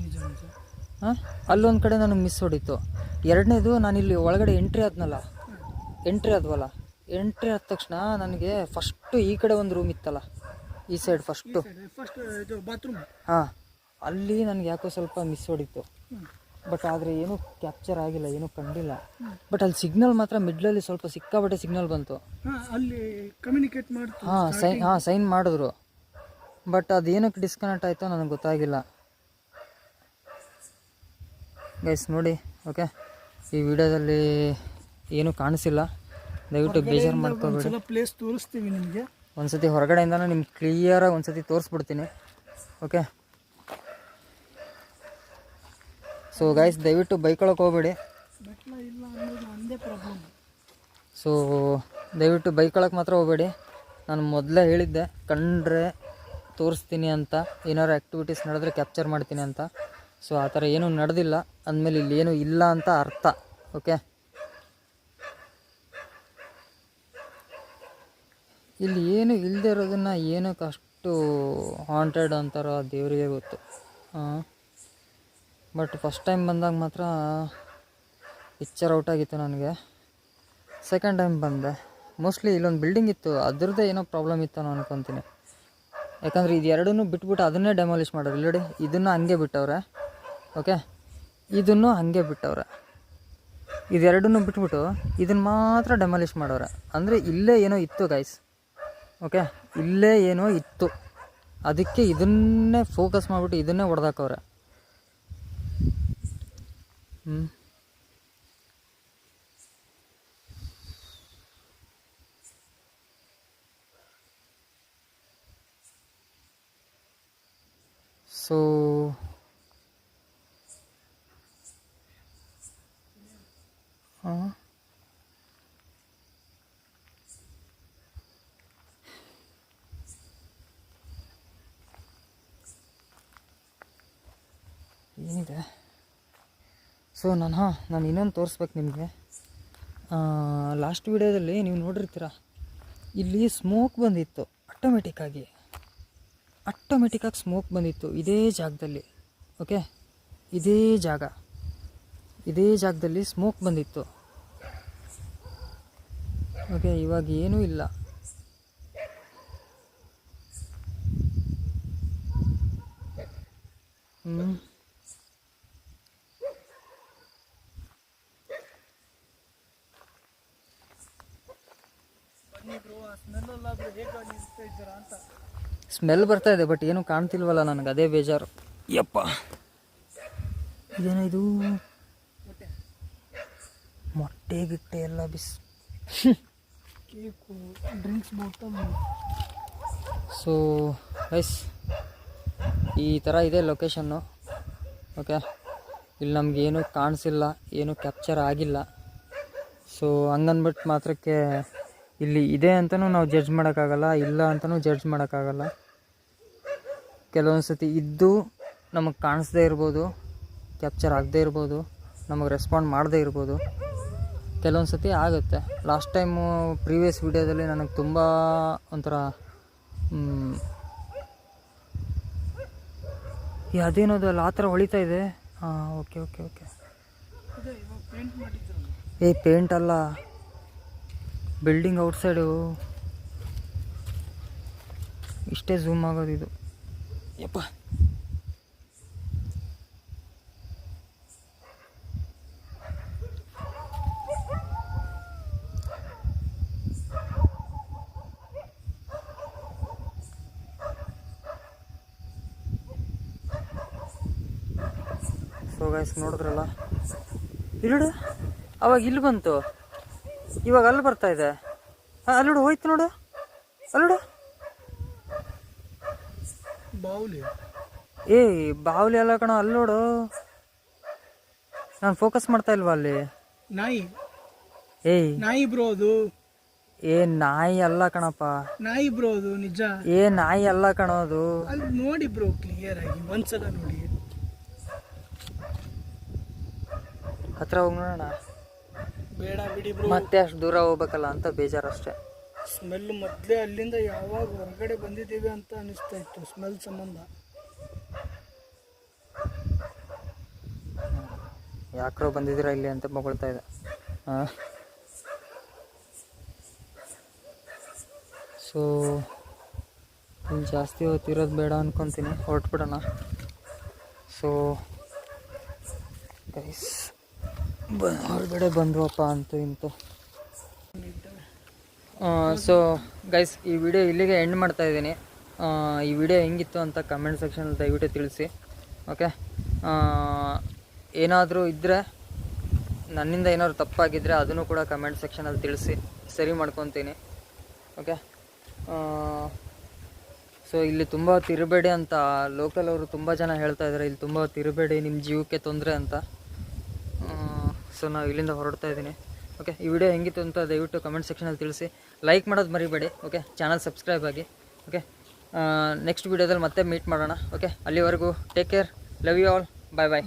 ಅಲ್ಲೊಂದು ಕಡೆ ನನಗೆ ಮಿಸ್ ಹೊಡಿತು. ಎರಡನೇದು, ನಾನಿಲ್ಲಿ ಒಳಗಡೆ ಎಂಟ್ರಿ ಆದ್ವಲ್ಲ, ಎಂಟ್ರಿ ಆದ ತಕ್ಷಣ ನನಗೆ ಫಸ್ಟು ಈ ಕಡೆ ಒಂದು ರೂಮ್ ಇತ್ತಲ್ಲ, ಈ ಸೈಡ್ ಫಸ್ಟ್ ಬಾತ್ರೂಮ್, ಅಲ್ಲಿ ನನಗೆ ಯಾಕೋ ಸ್ವಲ್ಪ ಮಿಸ್ ಹೊಡಿತು. ಬಟ್ ಆದರೆ ಏನೂ ಕ್ಯಾಪ್ಚರ್ ಆಗಿಲ್ಲ, ಏನೂ ಕಂಡಿಲ್ಲ. ಬಟ್ ಅಲ್ಲಿ ಸಿಗ್ನಲ್ ಮಾತ್ರ ಮಿಡ್ಲಲ್ಲಿ ಸ್ವಲ್ಪ ಸಿಕ್ಕಾಪಟ್ಟೆ ಸಿಗ್ನಲ್ ಬಂತು. ಅಲ್ಲಿ ಕಮ್ಯುನಿಕೇಟ್ ಮಾಡ್ತು, ಸೈನ್ ಮಾಡಿದ್ರು. ಬಟ್ ಅದೇನಕ್ಕೆ ಡಿಸ್ಕನೆಕ್ಟ್ ಆಯಿತೋ ನನಗೆ ಗೊತ್ತಾಗಿಲ್ಲ ಗೈಸ್. ನೋಡಿ, ಓಕೆ, ಈ ವಿಡಿಯೋದಲ್ಲಿ ಏನೂ ಕಾಣಿಸಿಲ್ಲ, ದಯವಿಟ್ಟು ಬೇಜಾರು ಮಾಡ್ಕೋಬೇಡಿ. ಪ್ಲೇಸ್ ತೋರಿಸ್ತೀವಿ ನಿಮಗೆ. ಒಂದ್ಸತಿ ಹೊರಗಡೆಯಿಂದನೂ ನಿಮ್ಗೆ ಕ್ಲಿಯರಾಗಿ ಒಂದ್ಸತಿ ತೋರಿಸ್ಬಿಡ್ತೀನಿ. ಓಕೆ, ಸೊ ಗೈಸ್, ದಯವಿಟ್ಟು ಬೈಕೊಳಕ್ಕೆ ಹೋಗ್ಬೇಡಿ. ಸೊ ದಯವಿಟ್ಟು ಬೈಕೊಳಕ್ಕೆ ಮಾತ್ರ ಹೋಗಬೇಡಿ. ನಾನು ಮೊದಲೇ ಹೇಳಿದ್ದೆ, ಕಂಡ್ರೆ ತೋರಿಸ್ತೀನಿ ಅಂತ, ಏನಾರು ಆ್ಯಕ್ಟಿವಿಟೀಸ್ ನಡೆದ್ರೆ ಕ್ಯಾಪ್ಚರ್ ಮಾಡ್ತೀನಿ ಅಂತ. ಸೊ ಆ ಥರ ಏನೂ ನಡೆದಿಲ್ಲ ಅಂದಮೇಲೆ ಇಲ್ಲಿ ಏನೂ ಇಲ್ಲ ಅಂತ ಅರ್ಥ. ಓಕೆ, ಇಲ್ಲಿ ಏನು ಇಲ್ಲದೆ ಇರೋದನ್ನು ಏನಕ್ಕೆ ಅಷ್ಟು ಹಾಂಟೆಡ್ ಅಂತಾರೋ ದೇವರಿಗೆ ಗೊತ್ತು. ಬಟ್ ಫಸ್ಟ್ ಟೈಮ್ ಬಂದಾಗ ಮಾತ್ರ ಪಿಕ್ಚರ್ ಔಟ್ ಆಗಿತ್ತು ನನಗೆ. ಸೆಕೆಂಡ್ ಟೈಮ್ ಬಂದೆ, ಮೋಸ್ಟ್ಲಿ ಇಲ್ಲೊಂದು ಬಿಲ್ಡಿಂಗ್ ಇತ್ತು, ಅದ್ರದ್ದೇ ಏನೋ ಪ್ರಾಬ್ಲಮ್ ಇತ್ತು ನಾನು ಅನ್ಕೊತೀನಿ. ಯಾಕಂದರೆ ಇದು ಎರಡನ್ನೂ ಬಿಟ್ಬಿಟ್ಟು ಅದನ್ನೇ ಡೆಮಾಲಿಷ್ ಮಾಡೋರು. ಇಲ್ಲಡಿ, ಇದನ್ನು ಹಂಗೆ ಬಿಟ್ಟವ್ರೆ. ಓಕೆ, ಇದನ್ನು ಹಾಗೆ ಬಿಟ್ಟವ್ರೆ. ಇದೆರಡನ್ನೂ ಬಿಟ್ಬಿಟ್ಟು ಇದನ್ನು ಮಾತ್ರ ಡೆಮಾಲಿಷ್ ಮಾಡವ್ರೆ. ಅಂದರೆ ಇಲ್ಲೇ ಏನೋ ಇತ್ತು ಗೈಸ್. ಓಕೆ, ಇಲ್ಲೇ ಏನೋ ಇತ್ತು, ಅದಕ್ಕೆ ಇದನ್ನೇ ಫೋಕಸ್ ಮಾಡಿಬಿಟ್ಟು ಇದನ್ನೇ ಹೊಡೆದಾಕವ್ರೆ. ಸೊ ಏನಿದೆ? ಸೊ ನಾನು ಇನ್ನೊಂದು ತೋರಿಸ್ಬೇಕು ನಿಮಗೆ. ಲಾಸ್ಟ್ ವಿಡಿಯೋದಲ್ಲಿ ನೀವು ನೋಡಿರ್ತೀರ, ಇಲ್ಲಿ ಸ್ಮೋಕ್ ಬಂದಿತ್ತು. ಆ ಆಟೋಮೆಟಿಕ್ಕಾಗಿ ಸ್ಮೋಕ್ ಬಂದಿತ್ತು ಇದೇ ಜಾಗದಲ್ಲಿ. ಓಕೆ, ಇದೇ ಜಾಗದಲ್ಲಿ ಸ್ಮೋಕ್ ಬಂದಿತ್ತು. ಓಕೆ, ಇವಾಗ ಏನೂ ಇಲ್ಲ. ಸ್ಮೆಲ್ ಬರ್ತಾ ಇದೆ, ಬಟ್ ಏನು ಕಾಣ್ತಿಲ್ವಲ್ಲ ನನಗೆ, ಅದೇ ಬೇಜಾರು. ಯಪ್ಪ, ಇದೇನಿದು ಮೊಟ್ಟೆ ಗಿಟ್ಟೆ ಎಲ್ಲ cake, drinks bottle. So guys, ಈ ಥರ ಇದೆ ಲೊಕೇಶನ್ನು. ಓಕೆ, ಇಲ್ಲಿ ನಮಗೇನು ಕಾಣಿಸಿಲ್ಲ, ಏನು ಕ್ಯಾಪ್ಚರ್ ಆಗಿಲ್ಲ. ಸೊ ಹಂಗಂದ್ಬಿಟ್ಟು ಮಾತ್ರಕ್ಕೆ ಇಲ್ಲಿ ಇದೆ ಅಂತಲೂ ನಾವು ಜಡ್ಜ್ ಮಾಡೋಕ್ಕಾಗಲ್ಲ, ಇಲ್ಲ ಅಂತಲೂ ಜಡ್ಜ್ ಮಾಡೋಕ್ಕಾಗಲ್ಲ. ಕೆಲವೊಂದು ಸತಿ ಇದ್ದು ನಮಗೆ ಕಾಣಿಸ್ದೇ ಇರ್ಬೋದು, ಕ್ಯಾಪ್ಚರ್ ಆಗದೇ ಇರ್ಬೋದು, ನಮಗೆ ರೆಸ್ಪಾಂಡ್ ಮಾಡದೇ ಇರ್ಬೋದು. ಕೆಲವೊಂದು ಸತಿ ಆಗುತ್ತೆ. ಲಾಸ್ಟ್ ಟೈಮು ಪ್ರೀವಿಯಸ್ ವೀಡಿಯೋದಲ್ಲಿ ನನಗೆ ತುಂಬ ಒಂಥರ ಅದೇನೋದು ಅಲ್ಲಿ ಆ ಥರ ಹೊಳಿತಾ ಇದೆ. ಹಾಂ, ಓಕೆ. ಪೇಂಟ್ ಅಲ್ಲ, ಬಿಲ್ಡಿಂಗ್ ಔಟ್ಸೈಡು. ಇಷ್ಟೇ ಝೂಮ್ ಆಗೋದು ಇದು. ಯಪ್ಪ, ಸೊ ಗೈಸ್, ನೋಡಿದ್ರಲ್ಲ, ಇಲ್ಲೋಡು, ಅವಾಗ ಇಲ್ಲಿ ಬಂತು, ಇವಾಗ ಅಲ್ಲಿ ಬರ್ತಾ ಇದೆ. ಅಲ್ಲೋಡು, ಹೋಯ್ತು ನೋಡು, ಅಲ್ಲೋಡು. ಬಾವುಲಿ ಬಾವುಲಿ ಅಲ್ಲ ಕಣ, ಅಲ್ಲೋಡು. ನಾನು ಫೋಕಸ್ ಮಾಡ್ತಾ ಇಲ್ವಾ ಅಲ್ಲಿ? ನಾಯಿ ಬ್ರೋ ಅದು. ನಾಯಿ ಅಲ್ಲ ಕಣಪ್ಪ, ನಾಯಿ ಬ್ರೋ ಅದು, ನಿಜ. ನಾಯಿ ಅಲ್ಲ ಕಣೋದು. ಅಲ್ಲಿ ನೋಡಿ ಬ್ರೋ, ಕ್ಲಿಯರ್ ಆಗಿ ಒಂದ್ಸಲ ನೋಡಿ. ಹತ್ರ ಹೋಗಿ ನೋಡೋಣ. ಬೇಡ ಬಿಡಿ ಬ್ರೋ, ಮತ್ತೆ ಅಷ್ಟು ದೂರ ಹೋಗ್ಬೇಕಲ್ಲ ಅಂತ ಬೇಜಾರಷ್ಟೇ. ಸ್ಮೆಲ್ ಮೊದಲೇ ಅಲ್ಲಿಂದ ಯಾವಾಗ ಹೊರಗಡೆ ಬಂದಿದ್ದೀವಿ ಅಂತ ಅನಿಸ್ತಾ ಇತ್ತು, ಸ್ಮೆಲ್ ಸಂಬಂಧ. ಯಾಕ್ರೋ ಬಂದಿದ್ದೀರಾ ಇಲ್ಲಿ ಅಂತ ಮಗಳ್ತಾ ಇದೆ. ಸೊ ಇಲ್ಲಿ ಜಾಸ್ತಿ ಹೊತ್ತಿರೋದು ಬೇಡ ಅನ್ಕೊತೀನಿ, ಹೊರಟ್ಬಿಡೋಣ. ಸೊ ಗೈಸ್, ಹೊರಗಡೆ ಬಂದ್ವಪ್ಪ ಅಂತೂ ಇಂತು. ಸೊ ಗೈಸ್, ಈ ವಿಡಿಯೋ ಇಲ್ಲಿಗೆ ಎಂಡ್ ಮಾಡ್ತಾ ಇದ್ದೀನಿ. ಈ ವಿಡಿಯೋ ಹೆಂಗಿತ್ತು ಅಂತ ಕಮೆಂಟ್ ಸೆಕ್ಷನಲ್ಲಿ ದಯವಿಟ್ಟು ತಿಳಿಸಿ. ಓಕೆ, ಏನಾದರೂ ಇದ್ದರೆ, ನನ್ನಿಂದ ಏನಾದ್ರು ತಪ್ಪಾಗಿದ್ದರೆ ಅದನ್ನು ಕೂಡ ಕಮೆಂಟ್ ಸೆಕ್ಷನಲ್ಲಿ ತಿಳಿಸಿ, ಸರಿ ಮಾಡ್ಕೊತೀನಿ. ಓಕೆ, ಸೊ ಇಲ್ಲಿ ತುಂಬ ತಿರುಬೇಡಿ ಅಂತ ಲೋಕಲ್ ಅವರು ತುಂಬ ಜನ ಹೇಳ್ತಾ ಇದ್ದಾರೆ, ಇಲ್ಲಿ ತುಂಬ ತಿರುಬೇಡಿ, ನಿಮ್ಮ ಜೀವಕ್ಕೆ ತೊಂದರೆ ಅಂತ. ಸೊ ನಾವು ಇಲ್ಲಿಂದ ಹೊರಡ್ತಾ ಇದ್ದೀನಿ. ಓಕೆ, ಈ ವಿಡಿಯೋ ಹೆಂಗಿತ್ತು ಅಂತ ದಯವಿಟ್ಟು ಕಮೆಂಟ್ ಸೆಕ್ಷನಲ್ಲಿ ತಿಳಿಸಿ, ಲೈಕ್ ಮಾಡೋದು ಮರಿಬೇಡಿ. ಓಕೆ, ಚಾನಲ್ ಸಬ್ಸ್ಕ್ರೈಬ್ ಆಗಿ. ಓಕೆ, ನೆಕ್ಸ್ಟ್ ವಿಡಿಯೋದಲ್ಲಿ ಮತ್ತೆ ಮೀಟ್ ಮಾಡೋಣ. ಓಕೆ, ಅಲ್ಲಿವರೆಗೂ take care, love you all, bye.